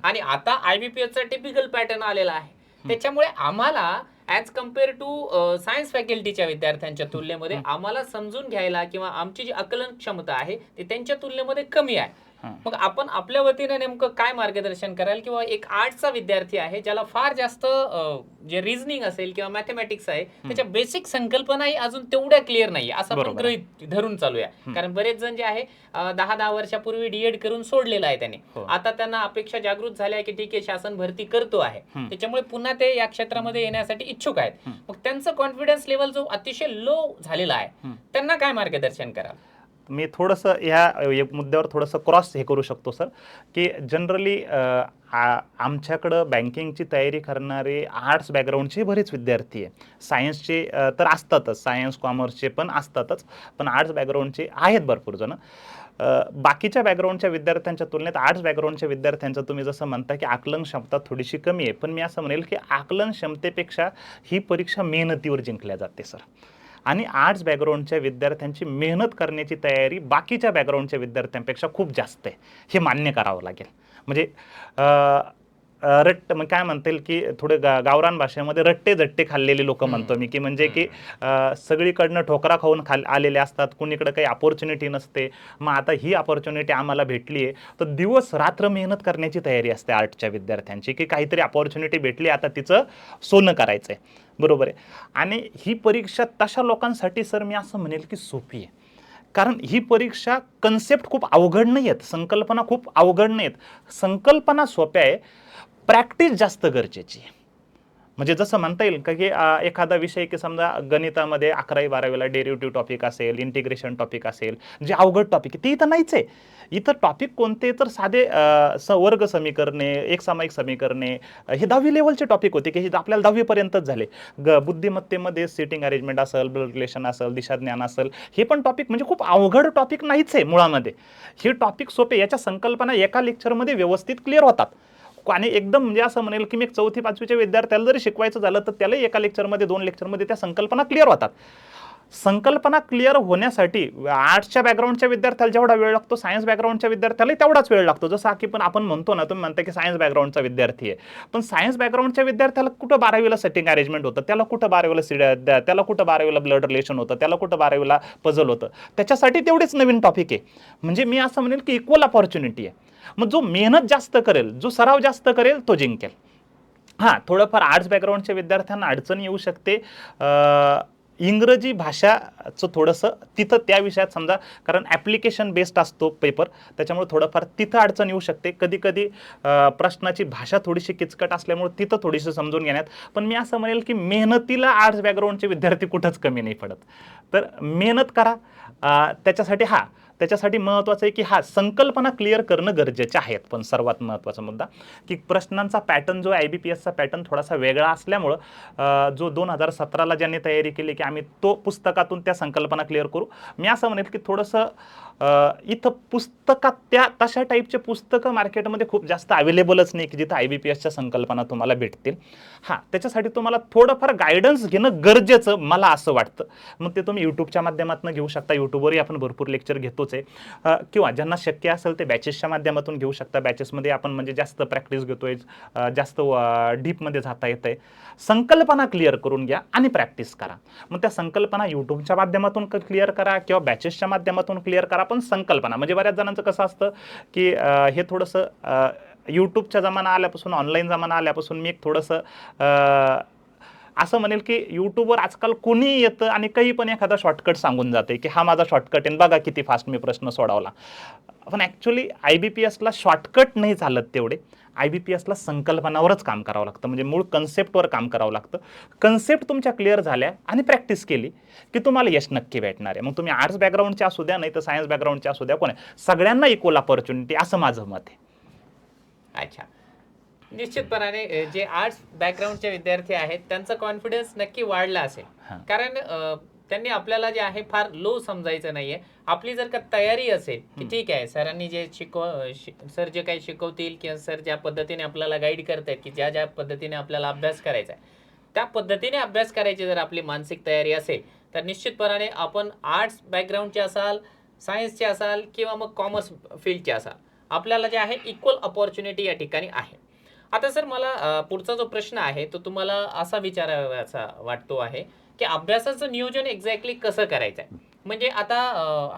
आणि आता IBPSचा टिपिकल पॅटर्न आलेला आहे. त्याच्यामुळे आम्हाला ॲज कम्पेअर टू सायन्स फॅकल्टीच्या विद्यार्थ्यांच्या तुलनेमध्ये आम्हाला समजून घ्यायला किंवा आमची जी आकलन क्षमता आहे ती त्यांच्या तुलनेमध्ये कमी आहे. मग आपण आपल्या वतीने नेमकं काय मार्गदर्शन कराल, किंवा एक आर्ट्सचा विद्यार्थी आहे ज्याला फार जास्त जे रिझनिंग असेल किंवा मॅथमॅटिक्स आहे त्याच्या बेसिक संकल्पनाही अजून तेवढ्या क्लिअर नाही असं आपण गृहीत धरून चालूया. कारण बरेच जण जे आहे 10 वर्षापूर्वी D.Ed करून सोडलेलं आहे त्यांनी. आता त्यांना अपेक्षा जागृत झाल्या की ठीक आहे शासन भरती करतो आहे, त्याच्यामुळे पुन्हा ते या क्षेत्रामध्ये येण्यासाठी इच्छुक आहेत. मग त्यांचं कॉन्फिडन्स लेवल जो अतिशय लो झालेला आहे, त्यांना काय मार्गदर्शन कराल?
मी थोडंसं ह्या मुद्द्यावर थोडंसं क्रॉस हे करू शकतो सर, की जनरली आमच्याकडं बँकिंगची तयारी करणारे आर्ट्स बॅकग्राऊंडचे बरेच विद्यार्थी आहे. सायन्सचे तर असतातच, सायन्स कॉमर्सचे पण असतातच, पण आर्ट्स बॅकग्राऊंडचे आहेत भरपूर जण. बाकीच्या बॅकग्राऊंडच्या विद्यार्थ्यांच्या तुलनेत आर्ट्स बॅकग्राऊंडच्या विद्यार्थ्यांचं तुम्ही जसं म्हणता की आकलन क्षमता थोडीशी कमी आहे, पण मी असं म्हणेल की आकलन क्षमतेपेक्षा ही परीक्षा मेहनतीवर जिंकल्या जाते सर. आणि आर्ट्स बॅकग्राऊंडच्या विद्यार्थ्यांची मेहनत करण्याची तयारी बाकीच्या बॅकग्राऊंडच्या विद्यार्थ्यांपेक्षा खूप जास्त आहे, हे मान्य करावं लागेल. म्हणजे मग काय म्हणता येईल की थोडे गावरान भाषेमध्ये रट्टे झट्टे खाल्लेले लोक म्हणतो मी, की म्हणजे की सगळीकडनं ठोकरा खाऊन आलेले असतात, कुणीकडे काही अपॉर्च्युनिटी नसते. मग आता ही अपॉर्च्युनिटी आम्हाला भेटली आहे, तर दिवस रात्र मेहनत करण्याची तयारी असते आर्टच्या विद्यार्थ्यांची, की काहीतरी अपॉर्च्युनिटी भेटली, आता तिचं सोनं करायचं आहे. बरोबर आहे. आणि ही परीक्षा तशा लोकांसाठी सर मी असं म्हणेल की सोपी आहे, कारण ही परीक्षा कन्सेप्ट खूप अवघड नाही आहेत, संकल्पना खूप अवघड नाही आहेत, संकल्पना सोप्या आहे, प्रॅक्टिस जास्त गरजेची आहे. म्हणजे जसं म्हणता येईल का की एखादा विषय की समजा गणितामध्ये 11वी-12वीला डेरिव्हेटिव्ह टॉपिक असेल, इंटिग्रेशन टॉपिक असेल, जे अवघड टॉपिक आहे ते इथं नाहीच आहे. इथं टॉपिक कोणते तर साधे वर्ग समीकरणे, एकसामायिक समीकरणे, हे 10वी लेवलचे टॉपिक होते की हे आपल्याला 10वीपर्यंतच झाले. बुद्धिमत्तेमध्ये सिटिंग अरेंजमेंट असेल, ब्लड रिलेशन असेल, दिशाज्ञान असेल, हे पण टॉपिक म्हणजे खूप अवघड टॉपिक नाहीच आहे मुळामध्ये. हे टॉपिक सोपे, याच्या संकल्पना एका लेक्चरमध्ये व्यवस्थित क्लिअर होतात. आणि एकदम म्हणजे असं म्हणेल की मी 4थी-5वीच्या विद्यार्थ्याला जरी शिकवायचं झालं तर त्यालाही एका लेक्चरमध्ये 2 लेक्चरमध्ये त्या संकल्पना क्लिअर होतात. संकल्पना क्लिअर होण्यासाठी आर्ट्सच्या बॅकग्राऊंडच्या विद्यार्थ्याला जेवढा वेळ लागतो, सायन्स बॅकग्राऊंडच्या विद्यार्थ्यालाही तेवढाच वेळ लागतो. जसं की पण आपण म्हणतो ना, तुम्ही म्हणता की सायन्स बॅकग्राऊंडचा विद्यार्थी आहे, पण सायन्स बॅकग्राऊंडच्या विद्यार्थ्याला कुठं 12वीला सेटिंग अरेंजमेंट होतं, त्याला कुठं 12वीला ब्लड रिलेशन होतं, त्याला कुठं 12वीला पझल होतं, त्याच्यासाठी तेवढेच नवीन टॉपिक आहे. म्हणजे मी असं म्हणेल की इक्वल अपॉर्च्युनिटी आहे. मग जो मेहनत जास्त करेल, जो सराव जास्त करेल, तो जिंकेल. हां, थोडंफार आर्ट्स बॅकग्राऊंडच्या विद्यार्थ्यांना अडचण येऊ शकते इंग्रजी भाषाचं थोडंसं तिथं त्या विषयात समजा, कारण ॲप्लिकेशन बेस्ड असतो पेपर, त्याच्यामुळे थोडंफार तिथं अडचण येऊ शकते. कधी कधी प्रश्नाची भाषा थोडीशी किचकट असल्यामुळे तिथं थोडीशी समजून घेण्यात. पण मी असं म्हणेल की मेहनतीला आर्ट्स बॅकग्राऊंडचे विद्यार्थी कुठंच कमी नाही पडत. तर मेहनत करा. त्याच्यासाठी महत्त्वाचं आहे की संकल्पना क्लिअर करणं गरजेचे आहेत. पण सर्वात महत्त्वाचा मुद्दा की प्रश्नांचा पॅटर्न जो IBPSचा पॅटर्न थोडासा वेगळा असल्यामुळं जो 2017ला ज्यांनी तयारी केली की आम्ही तो पुस्तकातून त्या संकल्पना क्लिअर करू, मी असं म्हणेल की थोडंसं इथं पुस्तकात त्या तशा टाईपचे पुस्तकं मार्केटमध्ये खूप जास्त अवेलेबलच नाही की जिथं IBPSच्या संकल्पना तुम्हाला भेटतील. त्याच्यासाठी तुम्हाला थोडंफार गायडन्स घेणं गरजेचं मला असं वाटतं. मग ते तुम्ही यूट्यूबच्या माध्यमातून घेऊ शकता, यूट्यूबवरही आपण भरपूर लेक्चर घेतोच आहे, किंवा ज्यांना शक्य असेल ते बॅचेसच्या माध्यमातून घेऊ शकता. बॅचेसमध्ये आपण म्हणजे जास्त प्रॅक्टिस घेतोय, जास्त डीपमध्ये जाता येतंय. संकल्पना क्लिअर करून घ्या आणि प्रॅक्टिस करा. मग त्या संकल्पना यूट्यूबच्या माध्यमातून क्लिअर करा किंवा बॅचेसच्या माध्यमातून क्लिअर करा, पण संकल्पना म्हणजे बऱ्याच जणांचं कसं असतं की हे थोडंसं यूट्यूबचा जमाना आल्यापासून, ऑनलाईन जमाना आल्यापासून मी एक थोडंसं असं म्हणेल की यूट्यूबवर आजकाल कोणी येतं आणि काही पण एखादा शॉर्टकट सांगून जाते की हा माझा शॉर्टकट आहे, बघा किती फास्ट मी प्रश्न सोडवला. पण ॲक्च्युली IBPSला शॉर्टकट नाही चालत तेवढे. IBPSला संकल्पनावरच काम करावं लागतं, म्हणजे मूळ कन्सेप्टवर काम करावं लागतं. कन्सेप्ट तुमच्या क्लिअर झाल्या आणि प्रॅक्टिस केली की तुम्हाला यश नक्की भेटणार आहे. मग तुम्ही आर्ट्स बॅकग्राऊंडचे असू द्या, नाही तर सायन्स बॅकग्राऊंडचे असू द्या, कोण आहे, सगळ्यांना इक्वल अपॉर्च्युनिटी, असं माझं मत आहे.
अच्छा, निश्चितपणाने जे आर्ट्स बॅकग्राऊंडचे विद्यार्थी आहेत त्यांचा कॉन्फिडन्स नक्की वाढला असेल, कारण त्यांनी आपल्याला जे आहे फार लो समजायचं नाहीये. आपली जर का तयारी असेल की ठीक आहे, सरांनी जे सर जे काही शिकवतील किंवा सर ज्या पद्धतीने आपल्याला गाईड करतायत की ज्या ज्या पद्धतीने आपल्याला अभ्यास करायचा आहे त्या पद्धतीने अभ्यास करायची जर आपली मानसिक तयारी असेल तर निश्चितपणाने आपण आर्ट्स बॅकग्राऊंडचे असाल, सायन्सचे असाल किंवा मग कॉमर्स फील्डचे असाल, आपल्याला जे आहे इक्वल अपॉर्च्युनिटी या ठिकाणी आहे. आता सर मला पुढचा जो प्रश्न आहे तो तुम्हाला असा विचारायचा वाटतो आहे की अभ्यासाचं नियोजन एक्झॅक्टली कसं करायचं आहे. म्हणजे आता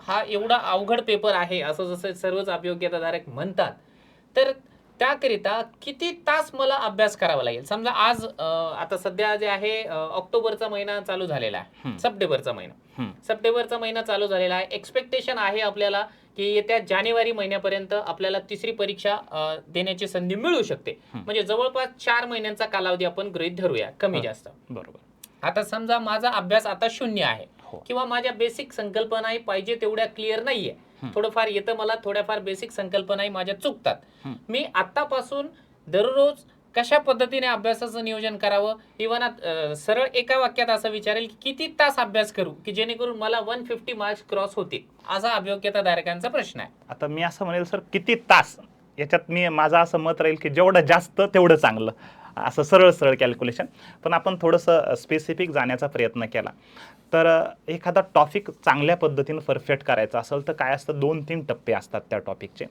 हा एवढा अवघड पेपर आहे असं जसं सर्वच अभियोग्यताधारक म्हणतात, तर त्याकरिता किती तास मला अभ्यास करावा लागेल. समजा आज आता सध्या जे आहे ऑक्टोबरचा महिना चालू झालेला आहे, सप्टेंबरचा महिना चालू झालेला आहे. एक्सपेक्टेशन आहे आपल्याला की येत्या जानेवारी महिन्यापर्यंत आपल्याला तिसरी परीक्षा देण्याची संधी मिळू शकते. म्हणजे जवळपास 4 महिन्यांचा कालावधी आपण गृहीत धरूया, कमी जास्त.
बरोबर.
आता समजा माझा अभ्यास आता 0 आहे,
हो.
किंवा माझ्या बेसिक संकल्पनाही पाहिजे तेवढ्या क्लिअर नाहीये. थोडंफार येतं मला, थोड्याफार बेसिक संकल्पनाही माझ्या चुकतात. मी आतापासून दररोज कशा पद्धतीने अभ्यासाचं नियोजन करावं, इव्हन सरळ एका वाक्यात असं विचारेल की किती तास अभ्यास करू की जेणेकरून मला 150 मार्क्स क्रॉस होतील, असा अभियोग्यताधारकांचा प्रश्न आहे.
आता मी असं म्हणेल सर, किती तास, याच्यात माझं असं मत राहील की जेवढं जास्त तेवढं चांगलं, असं सरळ सरळ कॅल्क्युलेशन. पण आपण थोडंसं स्पेसिफिक जाण्याचा प्रयत्न केला तर एखादा टॉपिक चांगल्या पद्धतीनं परफेक्ट करायचा असेल तर काय असतं, 2-3 टप्पे असतात त्या टॉपिकचे.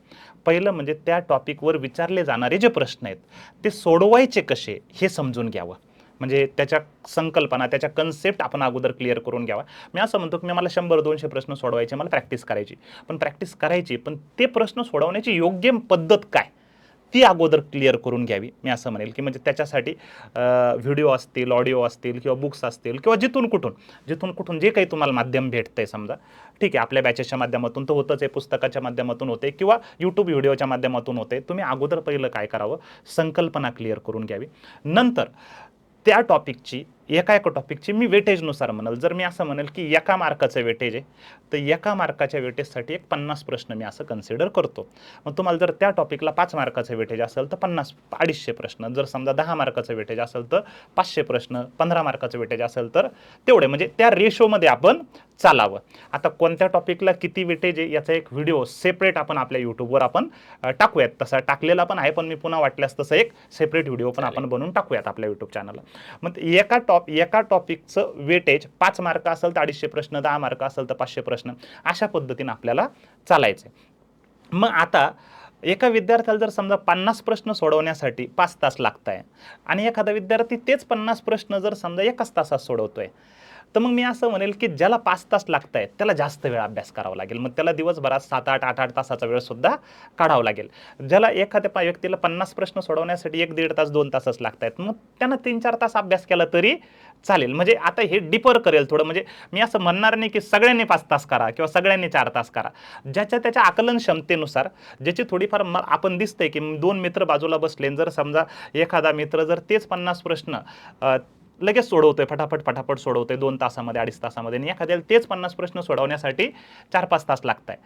पहिलं म्हणजे त्या टॉपिकवर विचारले जाणारे जे प्रश्न आहेत ते सोडवायचे कसे हे समजून घ्यावं. म्हणजे त्याच्या संकल्पना, त्याच्या कन्सेप्ट आपण अगोदर क्लिअर करून घ्यावा. मी असं म्हणतो की मला 100-200 प्रश्न सोडवायचे, मला प्रॅक्टिस करायची. पण प्रॅक्टिस करायची, पण ते प्रश्न सोडवण्याची योग्य पद्धत काय ती अगोदर क्लिअर करून घ्यावी, मी असं म्हणेल. की म्हणजे त्याच्यासाठी व्हिडिओ असतील, ऑडिओ असतील किंवा बुक्स असतील किंवा जिथून कुठून जे काही तुम्हाला माध्यम भेटतंय, समजा ठीक आहे आपल्या बॅचेसच्या माध्यमातून तर होतंच आहे, पुस्तकाच्या माध्यमातून होते किंवा यूट्यूब व्हिडिओच्या माध्यमातून होते. तुम्ही अगोदर पहिलं काय करावं, संकल्पना क्लिअर करून घ्यावी. नंतर त्या टॉपिकची, एका टॉपिकची मी वेटेजनुसार म्हणेल. जर मी असं म्हणेल की एका मार्काचं वेटेज आहे तर एका मार्काच्या वेटेजसाठी एक 50 प्रश्न मी असं कन्सिडर करतो. मग तुम्हाला जर त्या टॉपिकला 5 मार्काचं वेटेज असेल तर 250 प्रश्न, जर समजा 10 मार्काचं वेटेज असेल तर 500 प्रश्न, 15 मार्काचं वेटेज असेल तर तेवढे, म्हणजे त्या रेशोमध्ये आपण चालावं. आता कोणत्या टॉपिकला किती वेटेज आहे याचा एक व्हिडिओ सेपरेट आपण आपल्या यूट्यूबवर आपण टाकूयात. तसा टाकलेला पण आहे, पण मी पुन्हा वाटल्यास तसं एक सेपरेट व्हिडिओ पण आपण बनवून टाकूयात आपल्या यूट्यूब चॅनलला. मग एका टॉपिकचं वेटेज 5 मार्क असेल तर 250 प्रश्न, 10 मार्क असेल तर 500 प्रश्न, अशा पद्धतीने आपल्याला चालायचं. मग आता एका विद्यार्थ्याला जर समजा 50 प्रश्न सोडवण्यासाठी 5 तास लागत आहे आणि एखादा विद्यार्थी तेच 50 प्रश्न जर समजा 1 तासात सोडवतोय, तर मग मी असं म्हणेल की ज्याला 5 तास लागत आहेत त्याला जास्त वेळ अभ्यास करावा लागेल. मग त्याला दिवसभरात 7-8, 8-8 तासाचा वेळ सुद्धा काढावा लागेल. ज्याला एखाद्या व्यक्तीला 50 प्रश्न सोडवण्यासाठी 1-1.5 तास, 2 तासच लागत आहेत, मग त्यानं 3-4 तास अभ्यास केला तरी चालेल. म्हणजे आता हे डिफर करेल थोडं. म्हणजे मी असं म्हणणार नाही की सगळ्यांनी 5 तास करा किंवा सगळ्यांनी 4 तास करा. ज्याच्या त्याच्या आकलन क्षमतेनुसार, ज्याची थोडीफार आपण दिसतंय की 2 मित्र बाजूला बसले, जर समजा एखादा मित्र जर तेच 50 प्रश्न लगेच सोडवतोय, फटाफट सोडवतोय 2 तासामध्ये, 2.5 तासामध्ये, आणि एखाद्याला तेच 50 प्रश्न सोडवण्यासाठी 4-5 तास लागत आहे,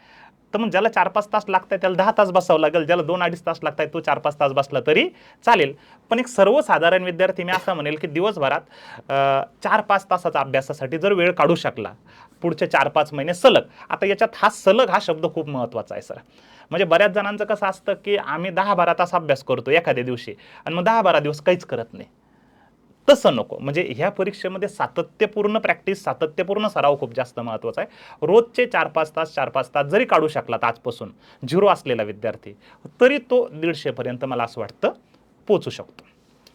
तर मग ज्याला 4-5 तास लागत आहे त्याला 10 तास बसावं लागेल. ज्याला 2-2.5 तास लागत आहे तो 4-5 तास बसला तरी चालेल. पण एक सर्वसाधारण विद्यार्थी मी असं म्हणेल की दिवसभरात 4-5 तासाचा अभ्यासासाठी जर वेळ काढू शकला पुढचे 4-5 महिने सलग. आता याच्यात सलग हा शब्द खूप महत्त्वाचा आहे सर. म्हणजे बऱ्याच जणांचं कसं असतं की आम्ही 10-12 तास अभ्यास करतो एखाद्या दिवशी आणि मग 10-12 दिवस काहीच करत नाही. तसं नको. म्हणजे ह्या परीक्षेमध्ये सातत्यपूर्ण प्रॅक्टिस, सातत्यपूर्ण सराव खूप जास्त महत्त्वाचा आहे. रोजचे 4-5 तास जरी काढू शकलात आजपासून, 0 असलेला विद्यार्थी, तरी तो 150 पर्यंत मला असं वाटतं पोहोचू शकतो.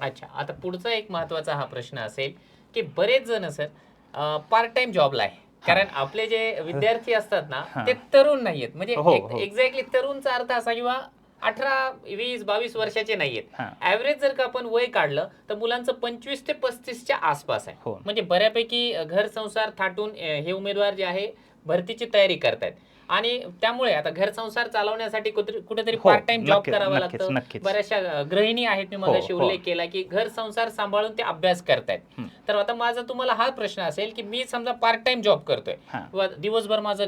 अच्छा, आता पुढचा एक महत्त्वाचा हा प्रश्न असेल की बरेच जण सर पार्ट टाइम जॉबला आहे. कारण आपले जे विद्यार्थी असतात ना ते तरुण नाहीयेत. म्हणजे एक्झॅक्टली तरुणचा अर्थ असा किंवा 18, 20, 22 वर्षाचे नाहीयेत. ऍव्हरेज जर का आपण वय काढलं तर मुलांचं 25 ते 35च्या आसपास आहे. म्हणजे बऱ्यापैकी घर संसार थाटून हे उमेदवार जे आहे भरतीची तयारी करतायत आणि त्यामुळे आता घर संसार चालवण्यासाठी कुठेतरी पार्ट टाइम जॉब करावा लागतं. बऱ्याचशा गृहिणी आहेत, मी मगाशी उल्लेख केला की घर संसार सांभाळून ते अभ्यास करतायत. तर आता माझा तुम्हाला हा प्रश्न असेल की मी समजा पार्ट टाइम जॉब करतोय किंवा दिवसभर माझं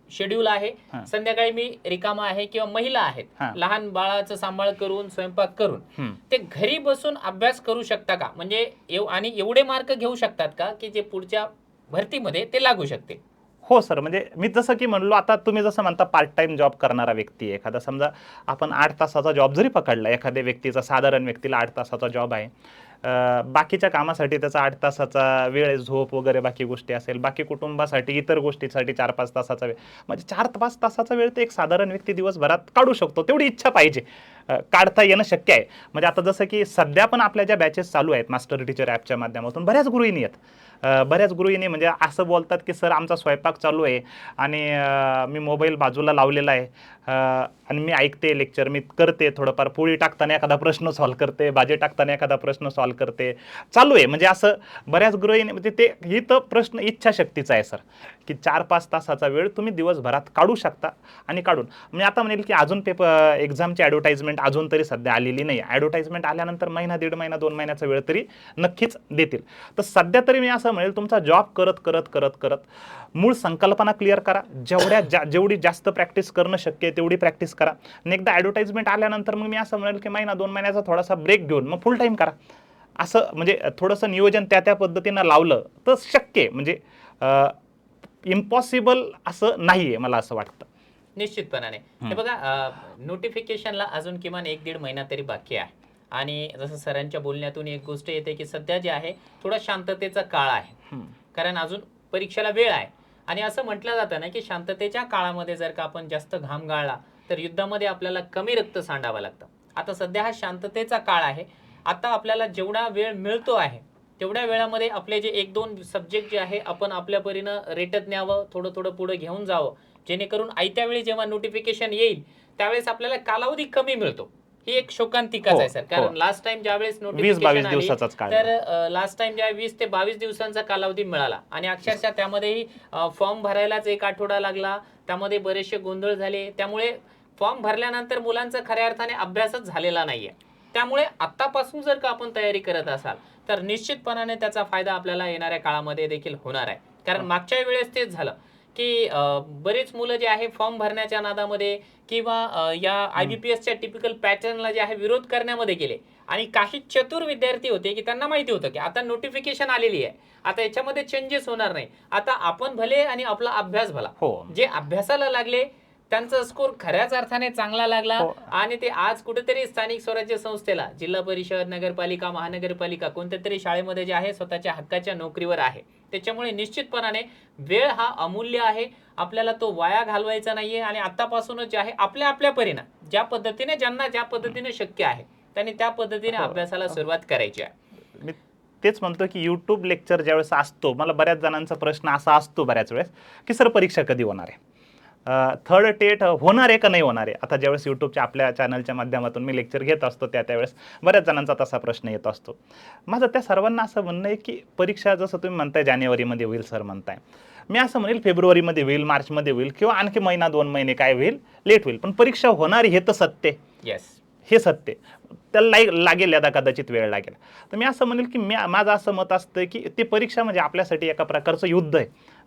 शेड्यूल आहे, संध्याकाळी मी रिकामा आहे किंवा महिला आहेत लहान बाळाचं सांभाळ करून, स्वयंपाक करून ते घरी बसून अभ्यास करू शकता का? म्हणजे आणि एवढे मार्क घेऊ शकतात का की जे पुढच्या भरतीमध्ये ते लागू शकते?
हो सर. म्हणजे मी जसं की म्हणलो, आता तुम्ही जसं म्हणता पार्ट टाइम जॉब करणारा व्यक्ती आहे एखादा, समजा आपण 8 तासाचा जॉब जरी पकडला, एखाद्या व्यक्तीचा, साधारण व्यक्तीला 8 तासाचा जॉब आहे, बाकीच्या कामासाठी त्याचा 8 तासाचा वेळ आहे, झोप वगैरे बाकी गोष्टी असेल, बाकी कुटुंबासाठी इतर गोष्टीसाठी 4-5 तासाचा वेळ, म्हणजे 4-5 तासाचा वेळ तर एक साधारण व्यक्ती दिवसभरात काढू शकतो. तेवढी इच्छा पाहिजे, काढता येणं शक्य आहे. म्हणजे आता जसं की सध्या पण आपल्या ज्या बॅचेस चालू आहेत मास्टर टीचर ॲपच्या माध्यमातून, बऱ्याच गृहिणी आहेत. बऱ्याच गृहिणी म्हणजे असं बोलतात की सर आमचा स्वयंपाक चालू आहे आणि मी मोबाईल बाजूला लावलेला आहे आणि मी ऐकते लेक्चर, मी करते थोडंफार, पोळी टाकताना एखादा प्रश्न सॉल्व करते, भाजी टाकताना एखादा प्रश्न सॉल्व करते, चालू आहे. म्हणजे असं बऱ्याच गृहिणी, म्हणजे ते ही तर प्रश्न इच्छाशक्तीचा आहे सर, की 4-5 तासाचा वेळ तुम्ही दिवसभरात काढू शकता. आणि काढून मी आता म्हणेल की अजून एक्झामची ॲडव्हर्टाइजमेंट ॲडव्हर्टाइजमेंट अजून तरी सध्या आलेली नाही. ॲडव्हर्टाइजमेंट आल्यानंतर महिना, दीड महिना, 2 महिन्याचा वेळ तरी नक्कीच देतील. तर सध्या तरी मी असं म्हणेल, तुमचा जॉब करत मूळ संकल्पना क्लिअर करा. जेवढी जास्त प्रॅक्टिस करणं शक्य आहे तेवढी प्रॅक्टिस करा. आणि एकदा ॲडव्हर्टाइजमेंट आल्यानंतर मग मी असं म्हणेल की महिना, 2 महिन्याचा थोडासा ब्रेक घेऊन मग फुल टाईम करा. असं म्हणजे थोडंसं नियोजन त्या पद्धतीनं लावलं तर शक्य आहे. म्हणजे इम्पॉसिबल असं नाही आहे, मला असं वाटतं.
निश्चितपणाने. हे बघा, नोटिफिकेशनला अजून किमान 1-1.5 महिना तरी बाकी आहे. आणि जसं सरांच्या बोलण्यातून एक गोष्ट येते की सध्या जे आहे थोडा शांततेचा काळ आहे, कारण अजून परीक्षेला वेळ आहे. आणि असं म्हटलं जातं ना की शांततेच्या काळामध्ये जर का आपण जास्त घाम गाळला तर युद्धामध्ये आपल्याला कमी रक्त सांडावं लागतं. आता सध्या हा शांततेचा काळ आहे. आता आपल्याला जेवढा वेळ मिळतो आहे तेवढ्या वेळामध्ये आपले जे 1-2 सब्जेक्ट जे आहे आपण आपल्या परीनं रेटत न्यावं, थोडं थोडं पुढे घेऊन जावं, जेणेकरून आयत्या वेळी जेव्हा नोटिफिकेशन येईल त्यावेळेस आपल्याला कालावधी कमी मिळतो. ही एक शोकांतिकाच आहे सर. कारण लास्ट टाइम ज्यावेळेस
20-22
नोटिफिकेशन आली
दिवसाचाच काळ.
तर लास्ट टाइम ज्या 20 ते 22 दिवसांचा कालावधी मिळाला आणि अक्षरशः त्यामध्येही फॉर्म भरायलाच 1 आठवडा लागला. त्यामध्ये बरेचसे गोंधळ झाले. त्यामुळे फॉर्म भरल्यानंतर मुलांचा खऱ्या अर्थाने अभ्यासच झालेला नाहीये. त्यामुळे आत्तापासून जर का आपण तयारी करत असाल तर निश्चितपणाने त्याचा फायदा आपल्याला येणाऱ्या काळामध्ये देखील होणार आहे. कारण मागच्या वेळेस तेच झालं की बरेच मुलं जे आहे फॉर्म भरण्याच्या नादामध्ये किंवा या IBPSच्या टिपिकल पॅटर्नला जे आहे विरोध करण्यामध्ये गेले. आणि काही चतुर विद्यार्थी होते की त्यांना माहिती होतं की आता नोटिफिकेशन आलेली आहे, आता याच्यामध्ये चेंजेस होणार नाही, आता आपण भले आणि आपला अभ्यास भला. जे अभ्यासाला लागले त्यांचा स्कोर खऱ्याच अर्थाने चांगला लागला. आणि ते आज कुठेतरी स्थानिक स्वराज्य संस्थेला, जिल्हा परिषद, नगरपालिका, महानगरपालिका कोणत्या तरी शाळेमध्ये जे आहे स्वतःच्या हक्काच्या नोकरीवर आहे. त्याच्यामुळे निश्चितपणाने वेळ हा अमूल्य आहे. आपल्याला तो वाया घालवायचा नाहीये. आणि आतापासूनच जे आहे आपल्या आपल्या परीनं ज्या पद्धतीने ज्यांना ज्या पद्धतीने शक्य आहे त्यांनी त्या पद्धतीने अभ्यासाला सुरुवात करायची आहे.
मी तेच म्हणतो की यूट्यूब लेक्चर ज्यावेळेस असतो, मला बऱ्याच जणांचा प्रश्न असा असतो बऱ्याच वेळेस की सर परीक्षा कधी होणार आहे, थर्ड टेट होणार आहे का नाही होणार आहे. आता ज्यावेळेस यूट्यूबच्या आपल्या चॅनलच्या माध्यमातून मी लेक्चर घेत असतो त्यावेळेस बऱ्याच जणांचा तसा प्रश्न येत असतो. माझं त्या सर्वांना असं म्हणणं आहे की परीक्षा जसं तुम्ही म्हणताय जानेवारीमध्ये होईल सर म्हणताय, मी असं म्हणेल फेब्रुवारीमध्ये होईल, मार्चमध्ये होईल किंवा आणखी महिना 2 महिने काय होईल, लेट होईल, पण परीक्षा होणार हे तर सत्य. हे सत्य. त्याला लागेल आता कदाचित वेळ लागेल. तर मी असं म्हणेल की माझं असं मत असतं की ते परीक्षा म्हणजे आपल्यासाठी एका प्रकारचं युद्ध आहे.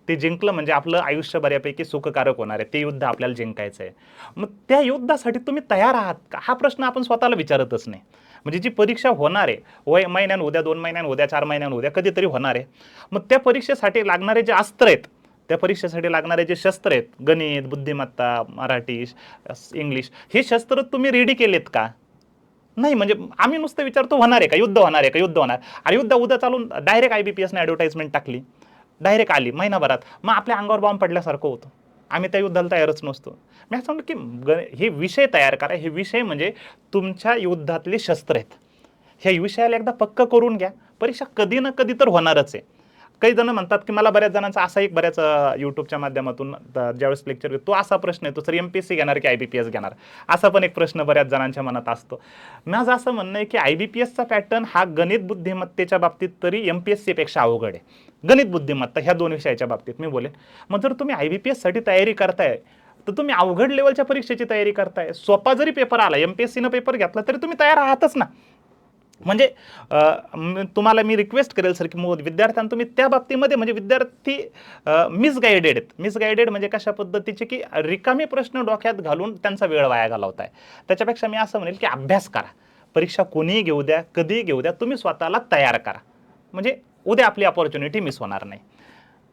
ते जिंकलं म्हणजे आपलं आयुष्य बऱ्यापैकी सुखकारक होणार आहे. ते युद्ध आपल्याला जिंकायचं आहे. मग त्या युद्धासाठी तुम्ही तयार आहात का, हा प्रश्न आपण स्वतःला विचारतच नाही. म्हणजे जी परीक्षा होणार आहे, महिन्यानं उद्या, 2 महिन्यानं उद्या, 4 महिन्यानं उद्या, कधीतरी होणार आहे. मग त्या परीक्षेसाठी लागणारे जे अस्त्र आहेत, त्या परीक्षेसाठी लागणारे जे शस्त्र आहेत, गणित, बुद्धिमत्ता, मराठी, इंग्लिश, हे शस्त्र तुम्ही रेडी केलेत का? नाही. म्हणजे आम्ही नुसतं विचारतो होणार आहे का, युद्ध होणार आहे का, युद्ध होणार. अरे युद्ध उद्या चालून डायरेक्ट IBPSने ॲडव्हर्टाइजमेंट टाकली, डायरेक्ट आली महिनाभरात, मग आपल्या अंगावर बॉम्ब पडल्यासारखं होतं. आम्ही त्या युद्धाला तयारच नसतो. मी असं म्हणतो की हे विषय तयार करा. हे विषय म्हणजे तुमच्या युद्धातले शस्त्र आहेत. ह्या विषयाला एकदा पक्क करून घ्या. परीक्षा कधी ना कधी तर होणारच आहे. काही जण म्हणतात की मला बऱ्याच जणांचा असा एक बऱ्याच यूट्यूबच्या माध्यमातून ज्यावेळेस लेक्चर घेतो तो असा प्रश्न येतो, सर MPSC घेणार की IBPS घेणार, असा पण एक प्रश्न बऱ्याच जणांच्या मनात असतो. माझं असं म्हणणं आहे की IBPSचा पॅटर्न हा गणित बुद्धिमत्तेच्या बाबतीत तरी MPSCपेक्षा अवघड आहे. गणित बुद्धिमत्ता ह्या 2 विषयाच्या बाबतीत मी बोलेन. मग जर तुम्ही IBPSसाठी तयारी करताय तर तुम्ही अवघड लेवलच्या परीक्षेची तयारी करताय. सोपा जरी पेपर आला, MPSCनं पेपर घेतला तरी तुम्ही तयार आहातच ना. म्हणजे तुम्हाला मी रिक्वेस्ट करेल सर की विद्यार्थ्यांना तुम्ही त्या बाबतीमध्ये, म्हणजे विद्यार्थी मिसगाइडेड आहेत. मिसगाइडेड म्हणजे कशा पद्धतीचे की रिकामी प्रश्न डोक्यात घालून त्यांचा वेळ वाया घालवताय. त्याच्यापेक्षा मी असं म्हणेल की अभ्यास करा. परीक्षा कोणीही घेऊ द्या, कधीही घेऊ द्या, तुम्ही स्वतःला तयार करा. म्हणजे उद्या आपली अपॉर्च्युनिटी मिस होणार नाही.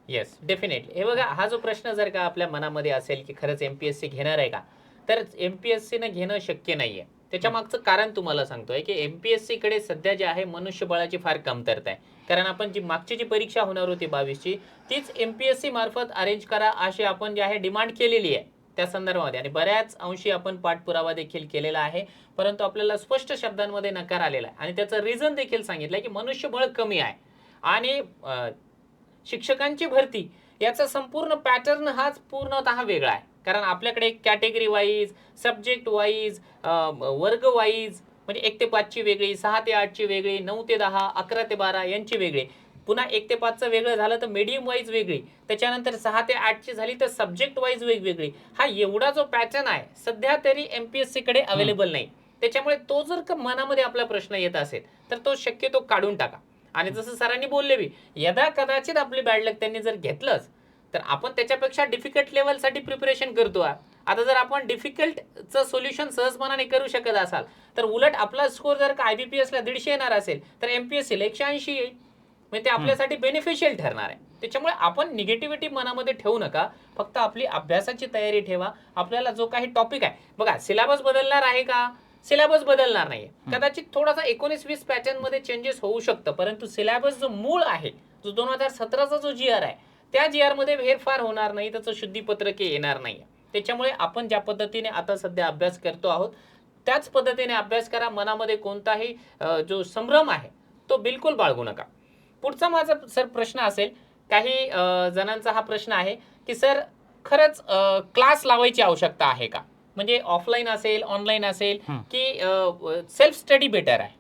Yes, definitely. हे बघा, हा जो प्रश्न जर का आपल्या मनामध्ये असेल की खरंच MPSC घेणार आहे का, तर MPSCनं घेणं शक्य नाहीये. त्याच्या मागचं कारण तुम्हाला सांगतोय की MPSCकडे सध्या जे आहे मनुष्यबळाची फार कमतरता आहे. कारण आपण जी मागची जी परीक्षा होणार होती 22ची तीच MPSC मार्फत अरेंज करा अशी आपण जे आहे डिमांड केलेली आहे त्या संदर्भामध्ये. आणि बऱ्याच अंशी आपण पाठपुरावा देखील केलेला आहे, परंतु आपल्याला स्पष्ट शब्दांमध्ये नकार आलेला आहे. आणि त्याचं रिझन देखील सांगितलं की मनुष्यबळ कमी आहे आणि शिक्षकांची भरती याचा संपूर्ण पॅटर्न हाच पूर्णतः वेगळा आहे. कारण आपल्याकडे कॅटेगरी वाईज, सब्जेक्ट वाईज, वर्ग वाईज, म्हणजे 1 ते 5 ची वेगळी, 6 ते 8 ची वेगळी, 9 ते 10, 11 ते 12 यांची वेगळी, पुन्हा 1 ते 5चं वेगळं झालं तर मीडियम वाईज वेगळी, त्याच्यानंतर 6 ते 8 ची झाली तर सब्जेक्ट वाईज वेगवेगळी. हा एवढा जो पॅटर्न आहे सध्या तरी MPSCकडे अवेलेबल नाही. त्याच्यामुळे तो जर का मनामध्ये आपला प्रश्न येत असेल तर तो शक्यतो काढून टाका. आणि जसं सरांनी बोलले बी, यदा कदाचित आपली बॅड लक त्यांनी जर घेतलंच तर आपण त्याच्यापेक्षा डिफिकल्ट लेवलसाठी प्रिपरेशन करतो. आता जर आपण डिफिकल्टचं सोल्युशन सहजपणाने करू शकत असाल तर उलट आपला स्कोर जर का IBPS ला 150 येणार असेल तर MPSC ला 180 येईल. म्हणजे ते आपल्यासाठी बेनिफिशियल ठरणार आहे. त्याच्यामुळे आपण निगेटिव्हिटी मनामध्ये ठेवू नका, फक्त आपली अभ्यासाची तयारी ठेवा. आपल्याला जो काही टॉपिक आहे बघा, सिलेबस बदलणार आहे का? सिलेबस बदलणार नाही. कदाचित थोडासा 19-20 पॅटर्न मध्ये चेंजेस होऊ शकतं, परंतु सिलेबस जो मूळ आहे, जो 2017चा जो GR आहे त्या GR मध्ये फेरफार होणार नाही, त्याचं शुद्धीपत्रके येणार नाही. त्याच्यामुळे आपण ज्या पद्धतीने आता सध्या अभ्यास करतो आहोत त्याच पद्धतीने अभ्यास करा. मनामध्ये कोणताही जो संभ्रम आहे तो बिलकुल बाळगू नका. पुढचा माझा सर प्रश्न असेल, काही जणांचा हा प्रश्न आहे की सर खरंच क्लास लावायची आवश्यकता आहे का? म्हणजे ऑफलाईन असेल, ऑनलाईन असेल की सेल्फ स्टडी बेटर आहे,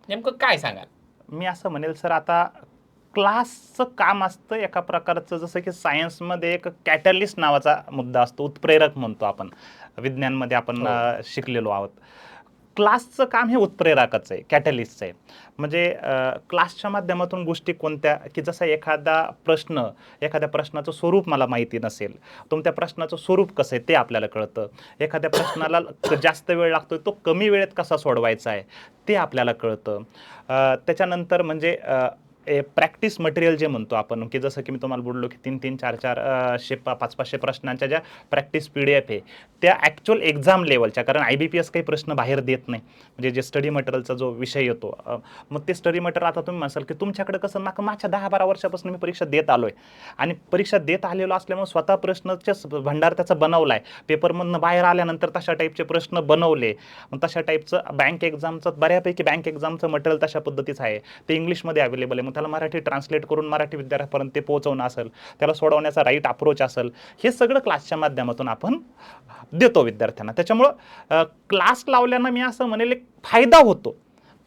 नेमकं काय सांगाल?
मी असं म्हणेल सर, आता क्लासचं काम असतं एका प्रकारचं, जसं की सायन्समध्ये एक कॅटलिस्ट नावाचा मुद्दा असतो, उत्प्रेरक म्हणतो आपण, विज्ञानमध्ये आपण शिकलेलो आहोत. क्लासचं काम हे उत्प्रेरकाचं आहे, कॅटलिस्टचं आहे. म्हणजे क्लासच्या माध्यमातून गोष्टी कोणत्या, की जसा एखाद्या प्रश्नाचं स्वरूप मला माहिती नसेल, त्या प्रश्नाचं स्वरूप कसं आहे ते आपल्याला कळतं. एखाद्या प्रश्नाला जास्त वेळ लागतोय, तो कमी वेळेत कसा सोडवायचा आहे ते आपल्याला कळतं. त्याच्यानंतर म्हणजे प्रॅक्टिस मटेरियल जे म्हणतो आपण, की जसं की मी तुम्हाला बोललो की 3-3, 4-4, 500-500 प्रश्नांच्या ज्या प्रॅक्टिस PDF आहे त्या ॲक्च्युअल एक्झाम लेवलच्या, कारण IBPS काही प्रश्न बाहेर देत नाही. म्हणजे जे स्टडी मटेरियलचा जो विषय येतो, मग ते स्टडी मटेरियल आता तुम्ही म्हणाल की तुमच्याकडे कसं, मागच्या 10-12 वर्षापासून मी परीक्षा देत आलो आहे आणि परीक्षा देत आलेलो असल्यामुळे स्वतः प्रश्नचे भंडार त्याचा बनवला आहे, पेपरमधनं बाहेर आल्यानंतर तशा टाईपचे प्रश्न बनवले. मग तशा टाईपचं बँक एक्झामचं बऱ्यापैकी बँक एक्झामचं मटेरियल तशा पद्धतीचं आहे, ते इंग्लिशमध्ये अवेलेबल आहे. मग त्याला मराठी ट्रान्सलेट करून मराठी विद्यार्थ्यापर्यंत ते पोहोचवणं असेल, त्याला सोडवण्याचा राईट अप्रोच असेल, हे सगळं क्लासच्या माध्यमातून आपण देतो विद्यार्थ्यांना. त्याच्यामुळं क्लास लावल्यानं मी असं म्हणेल एक फायदा होतो.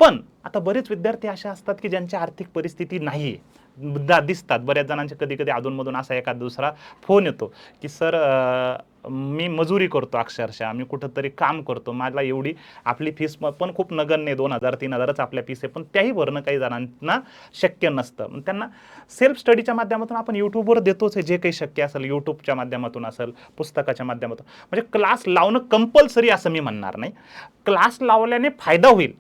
पण आता बरेच विद्यार्थी असे असतात की ज्यांची आर्थिक परिस्थिती नाही दिसतात. बऱ्याच जणांचे कधी कधी अधूनमधून असा एखादा दुसरा फोन येतो की सर मी मजुरी करतो, अक्षरशः मी कुठंतरी काम करतो, मला एवढी आपली फीस पण खूप नगण्य, 2,000-3,000च आपल्या फीस आहे, पण त्याही भरणं काही जणांना शक्य नसतं. मग त्यांना सेल्फ स्टडीच्या माध्यमातून आपण यूट्यूबवर देतोच आहे, जे काही शक्य असेल यूट्यूबच्या माध्यमातून असेल, पुस्तकाच्या माध्यमातून. म्हणजे क्लास लावणं कंपल्सरी असं मी म्हणणार नाही. क्लास लावल्याने फायदा होईल,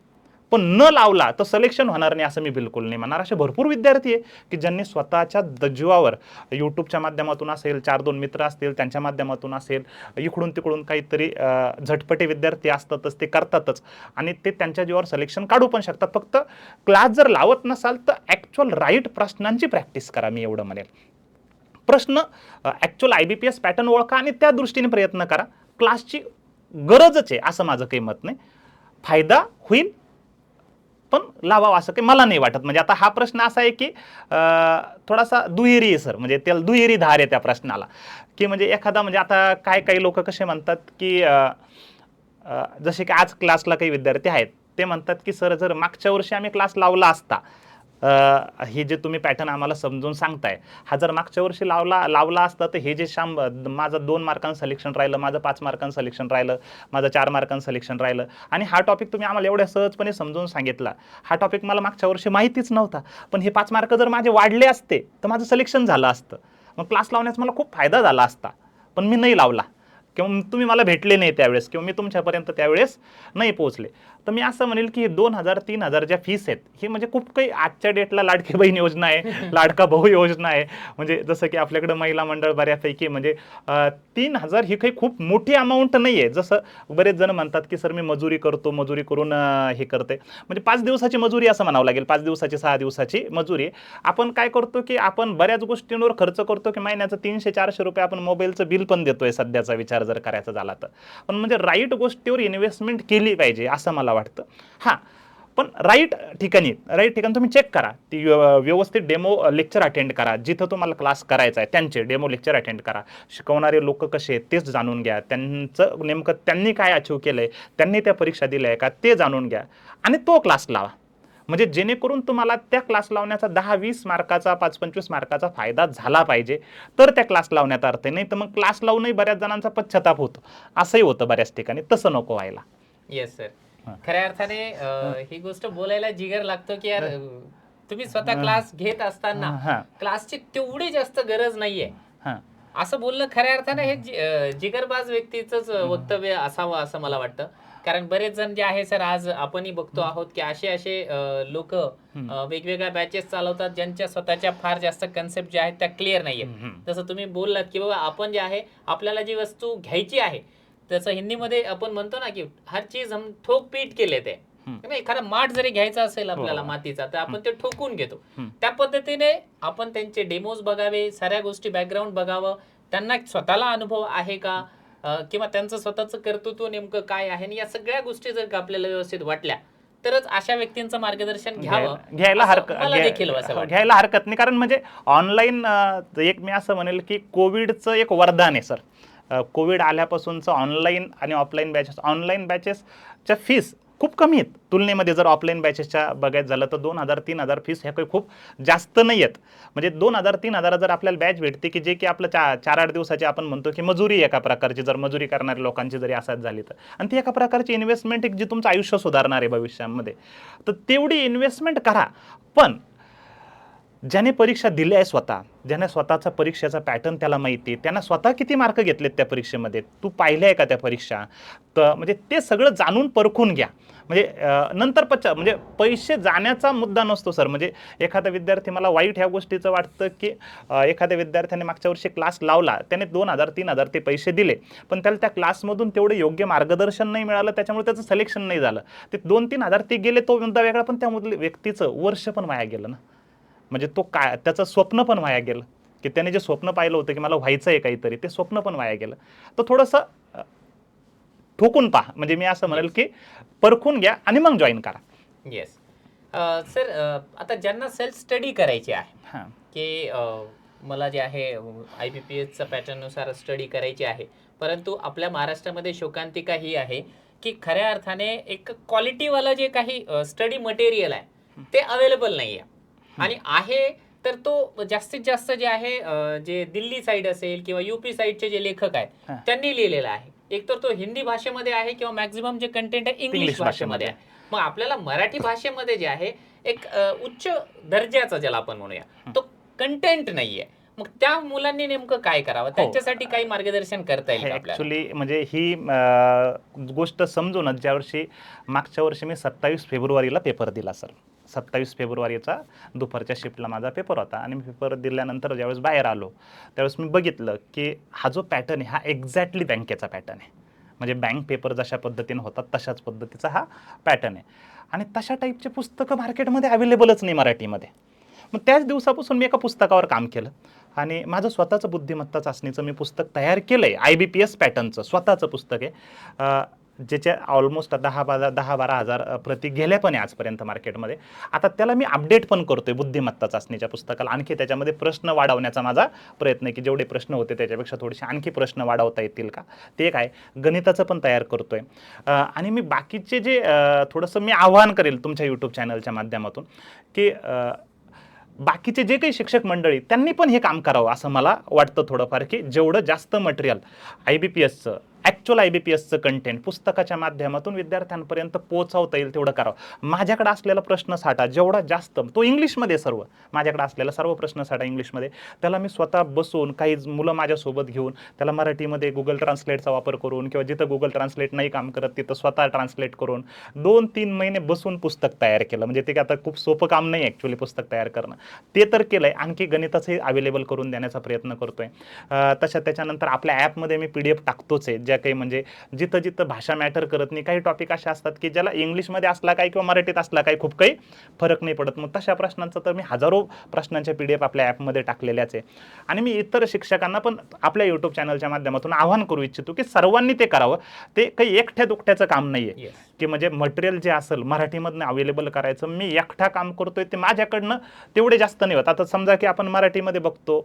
पण न लावला तर सिलेक्शन होणार नाही असं मी बिलकुल नाही म्हणणार. असे भरपूर विद्यार्थी आहे की ज्यांनी स्वतःच्या जीवावर यूट्यूबच्या माध्यमातून असेल, 4-2 मित्र असतील त्यांच्या माध्यमातून असेल, इकडून तिकडून काहीतरी झटपटे विद्यार्थी असतातच, ते करतातच आणि ते त्यांच्या जीवावर सिलेक्शन काढू पण शकतात. फक्त क्लास जर लावत नसाल तर ॲक्च्युअल राईट प्रश्नांची प्रॅक्टिस करा, मी एवढं म्हणेल. प्रश्न ॲक्च्युअल IBPS पॅटर्न ओळखा आणि त्या दृष्टीने प्रयत्न करा. क्लासची गरजच आहे असं माझं काही मत नाही. फायदा होईल पण लावावं असं काही मला नाही वाटत. म्हणजे आता हा प्रश्न असा आहे की थोडासा दुहेरी आहे सर, म्हणजे त्याला दुहेरी धार आहे त्या प्रश्नाला, की म्हणजे एखादा, म्हणजे आता काही लोक कसे म्हणतात की जसे की आज क्लासला काही विद्यार्थी आहेत ते म्हणतात की सर जर मागच्या वर्षी आम्ही क्लास लावला असता, हे जे तुम्ही पॅटर्न आम्हाला समजून सांगताय, हा जर मागच्या वर्षी लावला असता तर हे जे माझं 2 मार्कांचं सिलेक्शन राहिलं, माझं 5 मार्कांचं सिलेक्शन राहिलं, माझं 4 मार्कांचं सिलेक्शन राहिलं, आणि हा टॉपिक तुम्ही आम्हाला एवढ्या सहजपणे समजून सांगितला, हा टॉपिक मला मागच्या वर्षी माहितीच नव्हता, पण हे 5 मार्क जर माझे वाढले असते तर माझं सिलेक्शन झालं असतं, मग क्लास लावण्याचा मला खूप फायदा झाला असता, पण मी नाही लावला किंवा तुम्ही मला भेटले नाही त्यावेळेस किंवा मी तुमच्यापर्यंत त्यावेळेस नाही पोहोचले. तर मी असं म्हणेल की 2,000-3,000 ज्या फीस आहेत हे म्हणजे खूप काही आजच्या डेटला लाडकी बहीण योजना आहे, लाडका भाऊ योजना आहे, म्हणजे जसं की आपल्याकडे महिला मंडळ बऱ्यापैकी, म्हणजे 3,000 ही काही खूप मोठी अमाऊंट नाही आहे. जसं बरेच जण म्हणतात की सर मी मजुरी करतो, मजुरी करून हे करते, म्हणजे 5 दिवसाची मजुरी असं म्हणावं लागेल, 5 दिवसाची 6 दिवसाची मजुरी. आपण काय करतो की आपण बऱ्याच गोष्टींवर खर्च करतो की महिन्याचं 300-400 रुपये आपण मोबाईलचं बिल पण देतोय सध्याचा विचार जर करायचा झाला तर. पण म्हणजे राईट गोष्टीवर इन्व्हेस्टमेंट केली पाहिजे असं मला वाटतं. हां, पण राईट ठिकाणी तुम्ही चेक करा, ती व्यवस्थित डेमो लेक्चर अटेंड करा, जिथं तुम्हाला क्लास करायचा आहे त्यांचे डेमो लेक्चर अटेंड करा, शिकवणारे लोक कसे आहेत तेच जाणून घ्या, त्यांचं नेमकं त्यांनी काय अचीव केलं आहे, त्यांनी त्या परीक्षा दिल्या आहे का ते जाणून घ्या आणि तो क्लास लावा. म्हणजे जेणेकरून तुम्हाला त्या क्लास लावण्याचा 10-20 मार्काचा, 5-25 मार्काचा फायदा झाला पाहिजे, तर त्या क्लास लावण्यात अर्थ नाही. तर मग क्लास लावूनही बऱ्याच जणांचा पश्चाताप होतो, असंही होतं बऱ्याच ठिकाणी, तसं नको व्हायला.
Yes sir. खऱ्या अर्थाने ही गोष्ट बोलायला जिगर लागतो की यार तुम्ही स्वतः क्लास घेत असताना
हां
क्लासची तेवढी जास्त गरज नाहीये
हां
असं बोलणं खऱ्या अर्थाने हे जिगरबाज व्यक्तीचंच वक्तव्य असावं असं मला वाटतं. कारण बरेच जण जे आहे सर आज आपणही बघतो आहोत की असे लोक वेगवेगळ्या बॅचेस चालवतात ज्यांच्या स्वतःच्या फार जास्त कन्सेप्ट ज्या आहेत त्या क्लिअर नाहीयेत. जसं तुम्ही बोललात की बाबा आपण जे आहे आपल्याला जी वस्तू घ्यायची आहे तसं हिंदीमध्ये आपण म्हणतो ना की हर चीज हम ठोक पीट के लेते हैं. नाही, एखादा माठ जरी घ्यायचा असेल आपल्याला मातीचा तर आपण ते ठोकून घेतो. त्या पद्धतीने आपण त्यांचे डेमोज बघावे, साऱ्या गोष्टी बॅकग्राऊंड बघावं, त्यांना स्वतःला अनुभव आहे का किंवा त्यांचं स्वतःचं कर्तृत्व नेमकं काय आहे आणि या सगळ्या गोष्टी जर का आपल्याला व्यवस्थित वाटल्या तरच अशा व्यक्तींचं मार्गदर्शन घ्यावं
घ्यायला
मला देखील असं वाटतं.
घ्यायला हरकत नाही. कारण म्हणजे ऑनलाईन एक मी असं म्हणेल की कोविडचं एक वरदान आहे सर. कोविड आल्यापासूनचं ऑनलाईन आणि ऑफलाईन बॅचेसच्या फीस खूप कमी आहेत तुलनेमध्ये. जर ऑफलाईन बॅचेसच्या बघायचं झालं तर 2,000-3,000 फीस ह्या काही खूप जास्त नाही आहेत. म्हणजे 2,000-3,000 जर आपल्याला बॅच भेटते की जे की आपलं 4-8 दिवसाची आपण म्हणतो की मजुरी एका प्रकारची, जर मजुरी करणाऱ्या लोकांची जरी असाच झाली तर, आणि ती एका प्रकारची इन्व्हेस्टमेंट एक जी तुमचं आयुष्य सुधारणार आहे भविष्यामध्ये, तर तेवढी इन्व्हेस्टमेंट करा. पण ज्याने परीक्षा दिल्या आहे स्वतः, ज्याने स्वतःचा परीक्षेचा पॅटर्न त्याला माहिती आहे, त्यांना स्वतः किती मार्क घेतलेत त्या परीक्षेमध्ये, तू पाहिले आहे का त्या परीक्षा, तर म्हणजे ते सगळं जाणून परखून घ्या. म्हणजे नंतर म्हणजे पैसे जाण्याचा मुद्दा नसतो सर. म्हणजे एखादा विद्यार्थी, मला वाईट ह्या गोष्टीचं वाटतं की एखाद्या विद्यार्थ्याने मागच्या वर्षी क्लास लावला, त्याने 2,000-3,000 ते पैसे दिले, पण त्याला त्या क्लासमधून तेवढे योग्य मार्गदर्शन नाही मिळालं, त्याच्यामुळे त्याचं सिलेक्शन नाही झालं. ते 2-3,000 ते गेले तो मुद्दा वेगळा, पण त्यामधले व्यक्तीचं वर्ष पण वाया गेलं ना. म्हणजे तो काय, त्याचं स्वप्न पण वाया गेलं, की त्याने जे स्वप्न पाहिलं होतं की मला व्हायचं आहे काहीतरी, ते स्वप्न पण वाया गेलं. तर थोडंसं ठोकून पहा. म्हणजे मी असं म्हणेल की परखून घ्या आणि मग जॉईन करा.
येस सर, आता ज्यांना सेल्फ स्टडी करायची आहे
हां
की मला जे आहे IBPSचा पॅटर्ननुसार स्टडी करायची आहे, परंतु आपल्या महाराष्ट्रामध्ये शोकांतिका ही आहे की खऱ्या अर्थाने एक क्वालिटीवाला जे काही स्टडी मटेरियल आहे ते अवेलेबल नाही आहे. आणि आहे तर तो जास्तीत जास्त जे आहे जे दिल्ली साईड असेल किंवा UP साईडचे जे लेखक आहेत त्यांनी लिहिलेला आहे. एक तर तो हिंदी भाषेमध्ये आहे किंवा मॅक्झिमम जे कंटेंट आहे इंग्लिश भाषेमध्ये आहे. मग आपल्याला मराठी भाषेमध्ये जे आहे एक उच्च दर्जाचा ज्याला आपण म्हणूया तो कंटेंट नाहीये. मग त्या मुलांनी नेमकं काय करावं, त्यांच्यासाठी काही मार्गदर्शन करता येईल का आपल्याला?
ॲक्च्युली म्हणजे ही गोष्ट समजूनच मागच्या वर्षी मी 27 फेब्रुवारीला पेपर दिला सर. 27 फेब्रुवारीचा दुपारच्या शिफ्टला माझा पेपर होता, आणि मी पेपर दिल्यानंतर ज्यावेळेस बाहेर आलो त्यावेळेस मी बघितलं की हा जो पॅटर्न आहे हा एक्झॅक्टली बँकेचा पॅटर्न आहे. म्हणजे बँक पेपर जशा पद्धतीने होतात तशाच पद्धतीचा हा पॅटर्न आहे, आणि तशा टाईपचे पुस्तकं मार्केटमध्ये अवेलेबलच नाही मराठीमध्ये. मग त्याच दिवसापासून मी एका पुस्तकावर काम केलं, आणि माझं स्वतःचं बुद्धिमत्ता चाचणीचं मी पुस्तक तयार केलं आहे. IBPS पॅटर्नचं स्वतःचं पुस्तक आहे, ज्याच्या ऑलमोस्ट 10-12 हजार प्रती गेल्या पण आहे आजपर्यंत मार्केटमध्ये. आता त्याला मी अपडेट पण करतोय बुद्धिमत्ता चाचणीच्या पुस्तकाला. आणखी त्याच्यामध्ये प्रश्न वाढवण्याचा माझा प्रयत्न आहे की जेवढे प्रश्न होते त्याच्यापेक्षा थोडेसे आणखी प्रश्न वाढवता येतील का, ते काय गणिताचं पण तयार करतोय. आणि मी बाकीचे जे थोडंसं मी आवाहन करेल तुमच्या यूट्यूब चॅनलच्या माध्यमातून की बाकीचे जे काही शिक्षक मंडळी त्यांनी पण हे काम करावं असं मला वाटतं थोडंफार, की जेवढं जास्त मटेरियल ॲक्च्युअल IBPSचं कंटेंट पुस्तकाच्या माध्यमातून विद्यार्थ्यांपर्यंत पोहोचवता येईल तेवढं करावं. माझ्याकडे असलेला प्रश्नसाठा जेवढा जास्त, तो इंग्लिशमध्ये सर्व, माझ्याकडे असलेला सर्व प्रश्नसाठा इंग्लिशमध्ये, त्याला मी स्वतः बसून काही मुलं माझ्यासोबत घेऊन त्याला मराठीमध्ये गुगल ट्रान्सलेटचा वापर करून, किंवा जिथं गुगल ट्रान्सलेट नाही काम करत तिथं स्वतः ट्रान्सलेट करून 2-3 महिने बसून पुस्तक तयार केलं. म्हणजे ते आता खूप सोपं काम नाही ॲक्च्युली पुस्तक तयार करणं, ते तर केलं आहे. आणखी गणिताचंही अवेलेबल करून देण्याचा प्रयत्न करतोय. त्याच्यानंतर आपल्या ॲपमध्ये मी PDF टाकतोच आहे, ज्या काही म्हणजे जिथं जिथं भाषा मॅटर करत नाही. काही टॉपिक असे असतात की ज्याला इंग्लिशमध्ये असला काय किंवा मराठीत असला काय खूप काही फरक नाही पडत. मग तशा प्रश्नांचं तर मी हजारो प्रश्नांच्या PDF आपल्या ॲपमध्ये टाकलेल्याच आहे. आणि मी इतर शिक्षकांना पण आपल्या यूट्यूब चॅनलच्या माध्यमातून आवाहन करू इच्छितो की सर्वांनी ते करावं. ते काही एकट्या दुकट्याचं काम नाही आहे की म्हणजे मटेरियल जे असेल मराठीमधनं अवेलेबल करायचं. मी एकटा काम करतोय, ते माझ्याकडनं तेवढे जास्त नाही होत. आता समजा की आपण मराठीमध्ये बघतो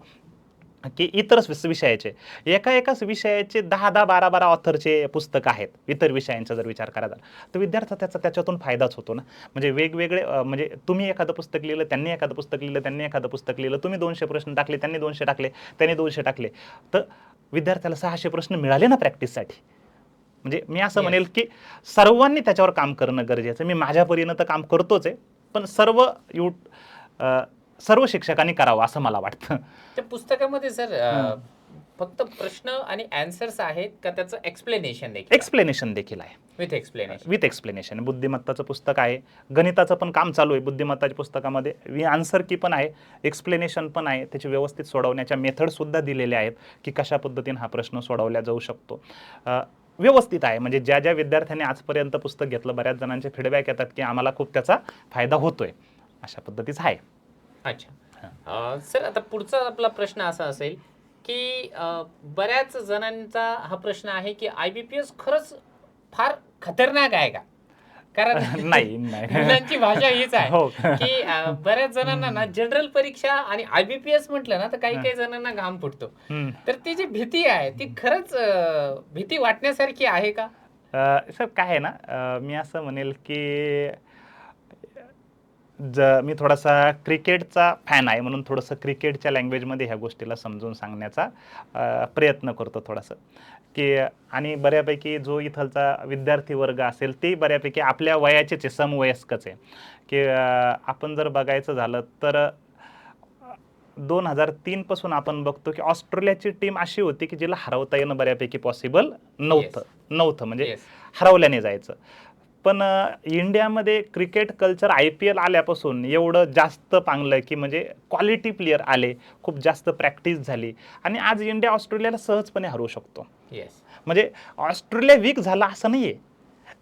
की इतर विषयाचे एकाच विषयाचे 10-12 ऑथरचे पुस्तक आहेत. इतर विषयांचा जर विचार करायचा तर विद्यार्थ्याचा त्याच्यातून फायदाच होतो ना. म्हणजे वेगवेगळे म्हणजे तुम्ही एखादं पुस्तक लिहिलं, त्यांनी एखादं पुस्तक लिहिलं, त्यांनी एखादं पुस्तक लिहिलं, तुम्ही 200 प्रश्न टाकले, त्यांनी 200 टाकले, त्यांनी 200 टाकले, तर विद्यार्थ्याला 600 प्रश्न मिळाले ना प्रॅक्टिससाठी. म्हणजे मी असं
Yes.
म्हणेल की सर्वांनी त्याच्यावर काम करणं गरजेचं. मी माझ्या परीनं तर काम करतोच आहे, पण सर्व शिक्षकांनी करावं असं मला वाटतं.
त्या पुस्तकामध्ये सर
हं.
फक्त प्रश्न आणि आन्सर्स आहेत का त्याचं एक्सप्लेनेशन देखील आहे?
एक्सप्लेनेशन देखील आहे.
With explanation.
With explanation. बुद्धिमत्ताचं पुस्तक आहे, गणिताचं पण काम चालू आहे बुद्धिमत्ताच्या पुस्तकामध्ये. आन्सर की पण आहे, एक्सप्लेनेशन पण आहे, त्याची व्यवस्थित सोडवण्याच्या मेथडसुद्धा दिलेल्या आहेत की कशा पद्धतीने हा प्रश्न सोडवला जाऊ शकतो. व्यवस्थित आहे. म्हणजे ज्या ज्या विद्यार्थ्यांनी आजपर्यंत पुस्तक घेतलं, बऱ्याच जणांचे फीडबॅक येतात की आम्हाला खूप त्याचा फायदा होतोय, अशा पद्धतीचं आहे.
अच्छा. सर आता पुढचा आपला प्रश्न असा असेल की बऱ्याच जणांचा हा प्रश्न आहे की IBPS खरंच फार खतरनाक आहे का? कारण
नाही नाही.
मुलांची भाषा हीच आहे
हो.
की बऱ्याच जणांना ना जनरल परीक्षा आणि IBPS म्हटलं ना तर काही
हं.
काही जणांना घाम फुटतो.
हं.
तर ती जी भीती आहे ती खरंच भीती वाटण्यासारखी आहे का?
सर काय आहे ना, मी असं म्हणेल की मी थोडासा क्रिकेटचा फॅन आहे, म्हणून थोडंसं क्रिकेटच्या लँग्वेजमध्ये ह्या गोष्टीला समजून सांगण्याचा प्रयत्न करतो थोडासा, की आणि बऱ्यापैकी जो इथलचा विद्यार्थी वर्ग असेल ते बऱ्यापैकी आपल्या वयाचेच आहे, समवयस्कच आहे, की आपण जर बघायचं झालं तर 2003 पासून आपण बघतो की ऑस्ट्रेलियाची टीम अशी होती की जिला हरवता येणं बऱ्यापैकी पॉसिबल नव्हतं म्हणजे
येस.
हरवल्याने जायचं. पण इंडियामध्ये क्रिकेट कल्चर IPL आल्यापासून एवढं जास्त पांगलं की म्हणजे क्वालिटी प्लेयर आले, खूप जास्त प्रॅक्टिस झाली आणि आज इंडिया ऑस्ट्रेलियाला सहजपणे हरवू शकतो.
येस.
म्हणजे ऑस्ट्रेलिया वीक झाला असं नाहीये,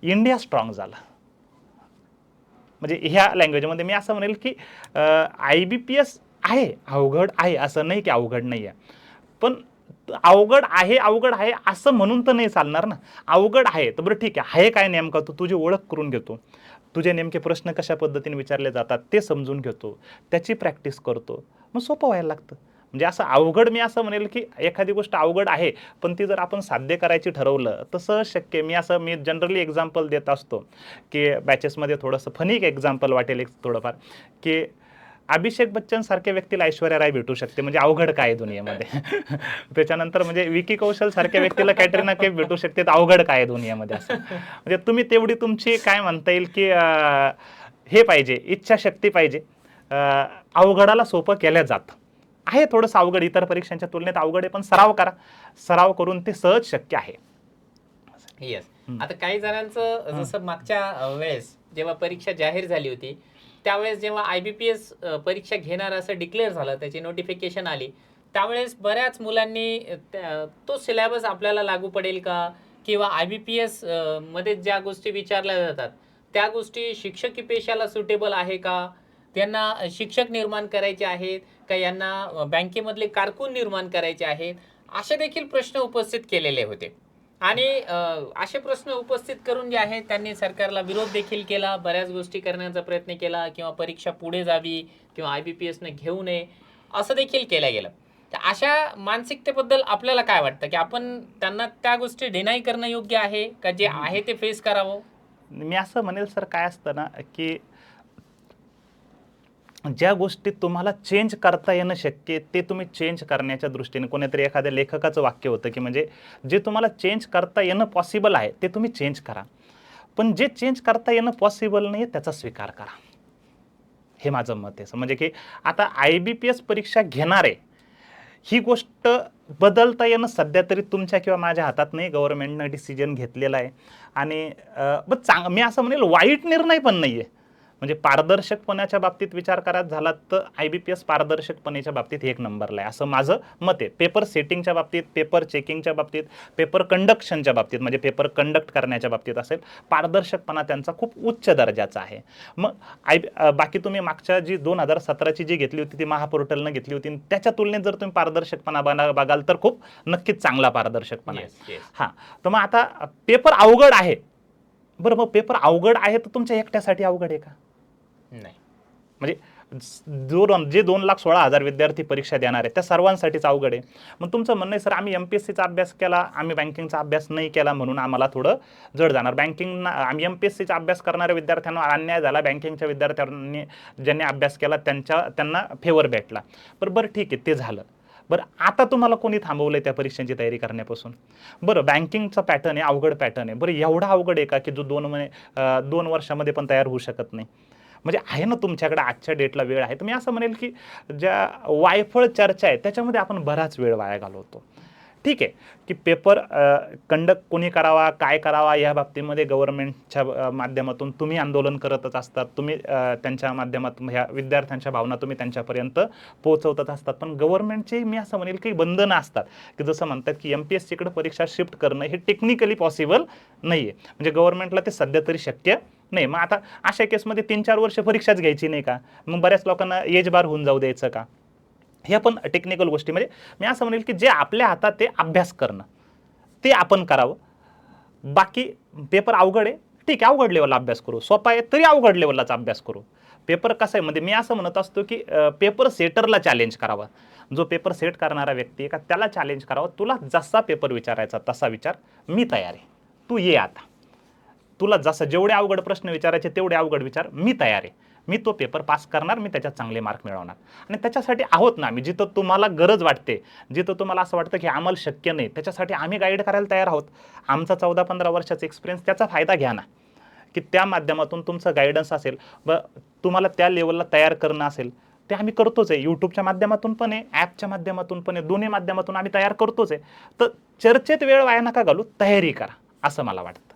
इंडिया स्ट्रॉंग झाला. म्हणजे ह्या लँग्वेजमध्ये मी असं म्हणेल की IBPS आहे, अवघड आहे, असं नाही की अवघड नाही आहे. पण अवघड आहे असं म्हणून तर नाही चालणार ना. अवघड आहे तर बरं ठीक आहे काय नेमका, तुझी ओळख करून घेतो, तुझे नेमके प्रश्न कशा पद्धतीने विचारले जातात ते समजून घेतो, त्याची प्रॅक्टिस करतो, मग सोपं व्हायला लागतं. म्हणजे असं अवघड, मी असं म्हणेल की एखादी गोष्ट अवघड आहे पण ती जर आपण साध्य करायची ठरवलं तर सहज शक्य. मी जनरली एक्झाम्पल देत असतो की बॅचेसमध्ये थोडंसं फनी एक एक्झाम्पल वाटेल एक थोडंफार, की अभिषेक बच्चन सारख्या व्यक्तीला ऐश्वर्या राय भेटू शकते, म्हणजे अवघड काय आहे दुनियेमध्ये. त्याच्यानंतर म्हणजे विकी कौशल सारख्या व्यक्तीला कॅटरीना कैफ भेटू शकते, तर अवघड काय आहे दुनियेमध्ये असं. म्हणजे तुम्ही तेवढी तुमची काय म्हणता येईल की हे पाहिजे, इच्छाशक्ती पाहिजे. अवघडाला सोपं केल्या जातं. आहे थोडंसं अवघड, इतर परीक्षांच्या तुलनेत अवघड आहे, पण सराव करा, सराव करून ते सहज शक्य आहे.
येस. आता काही जणांचं जसं मागच्या वेळेस जेव्हा परीक्षा जाहीर झाली होती त्यावेळेस जेव्हा IBPS परीक्षा घेणार असं डिक्लेअर झालं, त्याची नोटिफिकेशन आली, त्यावेळेस बऱ्याच मुलांनी तो सिलेबस आपल्याला लागू पडेल का, किंवा IBPS मध्ये ज्या गोष्टी विचारल्या जातात त्या गोष्टी शिक्षकी पेशाला सुटेबल आहे का, त्यांना शिक्षक निर्माण करायचे आहेत का, यांना बँकेमधले कारकून निर्माण करायचे आहेत, असे देखील प्रश्न उपस्थित केलेले होते. आणि असे प्रश्न उपस्थित करून जे आहेत त्यांनी सरकारला विरोध देखील केला, बऱ्याच गोष्टी करण्याचा प्रयत्न केला, किंवा परीक्षा पुढे जावी किंवा IBPS ने घेऊ नये असं देखील केलं गेलं. तर अशा मानसिकतेबद्दल आपल्याला काय वाटतं की आपण त्यांना त्या गोष्टी डिनाय करणं योग्य आहे का, जे आहे ते फेस करावं?
मी असं म्हणेल सर, काय असतं ना की ज्या गोष्टी तुम्हाला चेंज करता येणं शक्य आहे ते तुम्ही चेंज करण्याच्या दृष्टीने, कोणीतरी एखाद्या लेखकाचं वाक्य होतं की म्हणजे जे तुम्हाला चेंज करता येणं पॉसिबल आहे ते तुम्ही चेंज करा, पण जे चेंज करता येणं पॉसिबल नाही त्याचा स्वीकार करा. हे माझं मत आहे. म्हणजे की आता IBPS परीक्षा घेणार आहे ही गोष्ट बदलता येणं सध्या तरी तुमच्या किंवा माझ्या हातात नाही, गव्हर्नमेंटनं डिसिजन घेतलेला आहे. आणि मी असं म्हणेल वाईट निर्णय पण नाही आहे. म्हणजे पारदर्शकपणाच्या बाबतीत विचार करायचा झाला तर IBPS पारदर्शकपणेच्या बाबतीत एक नंबरला आहे असं माझं मत आहे. पेपर सेटिंगच्या बाबतीत, पेपर चेकिंगच्या बाबतीत, पेपर कंडक्शनच्या बाबतीत, म्हणजे पेपर कंडक्ट करण्याच्या बाबतीत असेल, पारदर्शकपणा त्यांचा खूप उच्च दर्जाचा आहे. मग बाकी तुम्ही मागच्या जी 2017ची जी घेतली होती ती महापोर्टलनं घेतली होती, त्याच्या तुलनेत जर तुम्ही पारदर्शकपणा बघाल तर खूप नक्कीच चांगला पारदर्शकपणा आहे.
Yes, yes.
हां, तर मग आता पेपर अवघड आहे, बरं मग पेपर अवघड आहे तर तुमच्या एकट्यासाठी अवघड आहे का?
नाही.
म्हणजे जे 2,16,000 विद्यार्थी परीक्षा देणार आहेत त्या सर्वांसाठीच अवघड आहे. मग तुमचं म्हणणं आहे सर आम्ही MPSCचा अभ्यास केला, आम्ही बँकिंगचा अभ्यास नाही केला म्हणून आम्हाला थोडं जड जाणार. आम्ही MPSCचा अभ्यास करणाऱ्या विद्यार्थ्यांना अन्याय झाला, बँकिंगच्या विद्यार्थ्यांनी ज्यांनी अभ्यास केला त्यांना फेवर भेटला. बरं ठीक आहे, ते झालं. बरं आता तुम्हाला कोणी थांबवलंय त्या परीक्षांची तयारी करण्यापासून? बरं बँकिंगचा पॅटर्न आहे, अवघड पॅटर्न आहे. बरं एवढा अवघड आहे का की जो 2 वर्षामध्ये पण तयार होऊ शकत नाही? म्हणजे आहे ना तुमच्याकडे आजच्या डेटला वेळ आहे. तर मी असं म्हणेल की ज्या वायफळ चर्चा आहे त्याच्यामध्ये आपण बराच वेळ वाया घालवतो. ठीक आहे की पेपर कंडक्ट कोणी करावा, काय करावा या बाबतीमध्ये गव्हर्नमेंटच्या माध्यमातून तुम्ही आंदोलन करतच असतात. तुम्ही त्यांच्या माध्यमातून ह्या विद्यार्थ्यांच्या भावना तुम्ही त्यांच्यापर्यंत पोहोचवतच असतात. पण गव्हर्नमेंटचे मी असं म्हणेल की बंधनं असतात की जसं म्हणतात की MPSCकडे परीक्षा शिफ्ट करणं हे टेक्निकली पॉसिबल नाही आहे. म्हणजे गव्हर्नमेंटला ते सध्या तरी शक्य नाही. मग आता अशा केसमध्ये 3-4 वर्ष परीक्षाच घ्यायची नाही का? मग बऱ्याच लोकांना एज बार होऊन जाऊ द्यायचं का? ह्या पण टेक्निकल गोष्टी म्हणजे मी असं म्हणेल की जे आपल्या हातात ते अभ्यास करणं ते आपण करावं. बाकी पेपर अवघड आहे, ठीक आहे, अवघड लेवलला अभ्यास करू. सोपा आहे तरी अवघड लेवललाच अभ्यास करू. पेपर कसा आहे म्हणजे मी असं म्हणत असतो की पेपर सेटरला चॅलेंज करावा. जो पेपर सेट करणारा व्यक्ती आहे का त्याला चॅलेंज करावं. तुला जसा पेपर विचारायचा तसा विचार, मी तयार आहे, तू ये आता. तुला जसं जेवढे अवघड प्रश्न विचारायचे तेवढे अवघड विचार, मी तयार आहे. मी तो पेपर पास करणार, मी त्याच्यात चांगले मार्क मिळवणार. आणि त्याच्यासाठी आहोत ना आम्ही. जिथं तुम्हाला गरज वाटते, जिथं तुम्हाला असं वाटतं की आम्हाला शक्य नाही, त्याच्यासाठी आम्ही गाईड करायला तयार आहोत. आमचा 14-15 वर्षाचा एक्सपिरियन्स, त्याचा फायदा घ्या ना, की त्या माध्यमातून तुमचं गायडन्स असेल, तुम्हाला त्या लेवलला तयार करणं असेल, ते आम्ही करतोच आहे. यूट्यूबच्या माध्यमातून पण आहे, ॲपच्या माध्यमातून पण आहे, दोन्ही माध्यमातून आम्ही तयार करतोच आहे. तर चर्चेत वेळ वाया नका घालू, तयारी करा असं मला वाटतं.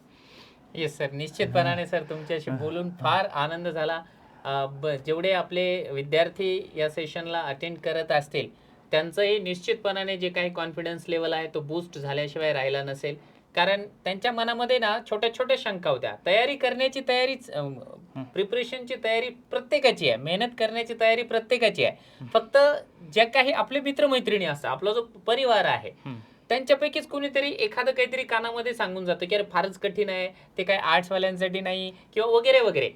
येस सर, निश्चितपणाने सर तुमच्याशी बोलून फार आनंद झाला. जेवढे आपले विद्यार्थी या सेशनला अटेंड करत असतील त्यांचंही निश्चितपणाने जे काही कॉन्फिडन्स लेवल आहे तो बूस्ट झाल्याशिवाय राहिला नसेल. कारण त्यांच्या मनामध्ये ना छोट्या छोट्या शंका होत्या. तयारी करण्याची तयारीच, प्रिपरेशनची तयारी प्रत्येकाची आहे, मेहनत करण्याची तयारी प्रत्येकाची आहे. फक्त ज्या काही आपले मित्रमैत्रिणी असतात, आपला जो परिवार आहे, त्यांच्यापैकीच कोणीतरी एखादं काहीतरी कानामध्ये सांगून जातं की अरे फारच कठीण आहे, ते काय आर्ट्सवाल्यांसाठी नाही किंवा वगैरे वगैरे.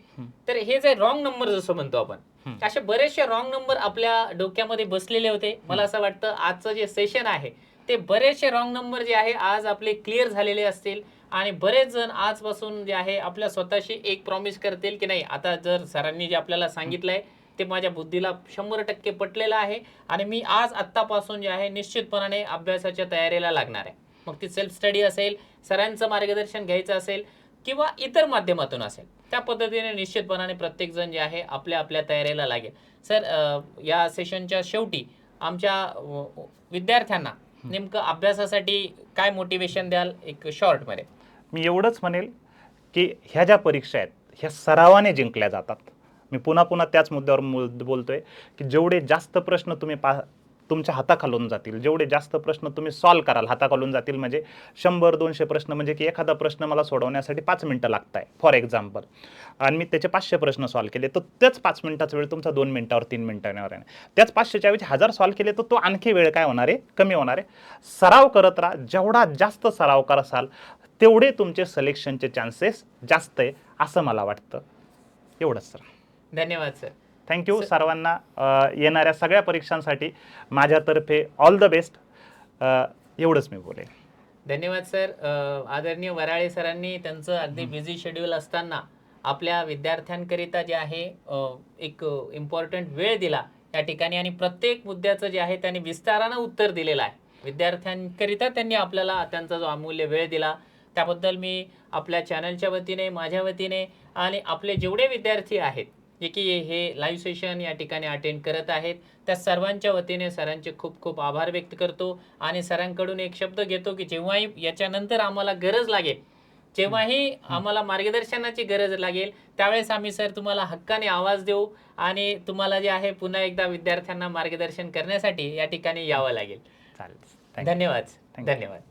तर हे जे रॉंग नंबर जसं म्हणतो आपण, असे बरेचसे रॉंग नंबर आपल्या डोक्यामध्ये बसलेले होते. मला असं वाटतं आजचं जे सेशन आहे ते बरेचसे रॉंग नंबर जे आहे आज आपले क्लिअर झालेले असतील. आणि बरेच जण आजपासून जे आहे आपल्या स्वतःशी एक प्रॉमिस करतील की नाही, आता जर सरांनी जे आपल्याला सांगितलंय ते माझ्या बुद्धीला 100% पटलेलं आहे आणि मी आज आत्तापासून जे आहे निश्चितपणाने अभ्यासाच्या तयारीला लागणार आहे. मग ती सेल्फ स्टडी असेल, सरांचं मार्गदर्शन घ्यायचं असेल किंवा इतर माध्यमातून असेल, त्या पद्धतीने निश्चितपणाने प्रत्येकजण जे आहे आपल्या आपल्या तयारीला लागेल. सर, या सेशनच्या शेवटी आमच्या विद्यार्थ्यांना नेमकं अभ्यासासाठी काय मोटिवेशन द्याल एक शॉर्टमध्ये?
मी एवढंच म्हणेल की ह्या ज्या परीक्षा आहेत ह्या सरावाने जिंकल्या जातात. मी पुन्हा पुन्हा त्याच मुद्द्यावर बोलतोय की जेवढे जास्त प्रश्न तुम्ही तुमच्या हाताखालून जातील, जेवढे जास्त प्रश्न तुम्ही सॉल्व्ह कराल, हाताखालून जातील म्हणजे 100-200 प्रश्न, म्हणजे की एखादा प्रश्न मला सोडवण्यासाठी 5 मिनिटं लागत आहे फॉर एक्झाम्पल, आणि मी त्याचे 500 प्रश्न सॉल्व्ह केले, तर त्याच 5 मिनिटाचा वेळ तुमचा 2 मिनिटावर 3 मिनिटांवर आहे. त्याच 500च्या ऐवजी 1000 सॉल्व्ह केले तर तो आणखी वेळ काय होणार आहे, कमी होणार आहे. सराव करत राहा. जेवढा जास्त सराव कराल तेवढे तुमचे सिलेक्शनचे चान्सेस जास्त आहे असं मला वाटतं. एवढंच सर.
धन्यवाद सर.
थँक्यू सर्वांना. येणाऱ्या सगळ्या परीक्षांसाठी माझ्यातर्फे ऑल द बेस्ट. एवढंच मी बोलेन.
धन्यवाद सर. आदरणीय वराळे सरांनी त्यांचं अगदी बिझी शेड्यूल असताना आपल्या विद्यार्थ्यांकरिता जे आहे एक इम्पॉर्टंट वेळ दिला या ठिकाणी, आणि प्रत्येक मुद्द्याचं जे आहे त्यांनी विस्तारानं उत्तर दिलेलं आहे. विद्यार्थ्यांकरिता त्यांनी आपल्याला त्यांचा जो अमूल्य वेळ दिला त्याबद्दल मी आपल्या चॅनलच्या वतीने, माझ्या वतीने आणि आपले जेवढे विद्यार्थी आहेत जे की हे लाईव्ह सेशन या ठिकाणी अटेंड करत आहेत त्या सर्वांच्या वतीने सरांचे खूप खूप आभार व्यक्त करतो. आणि सरांकडून एक शब्द घेतो की जेव्हाही याच्यानंतर आम्हाला गरज लागेल, जेव्हाही आम्हाला मार्गदर्शनाची गरज लागेल, त्यावेळेस आम्ही सर तुम्हाला हक्काने आवाज देऊ आणि तुम्हाला जे आहे पुन्हा एकदा विद्यार्थ्यांना मार्गदर्शन करण्यासाठी या ठिकाणी यावं लागेल.
चालेल.
धन्यवाद. धन्यवाद.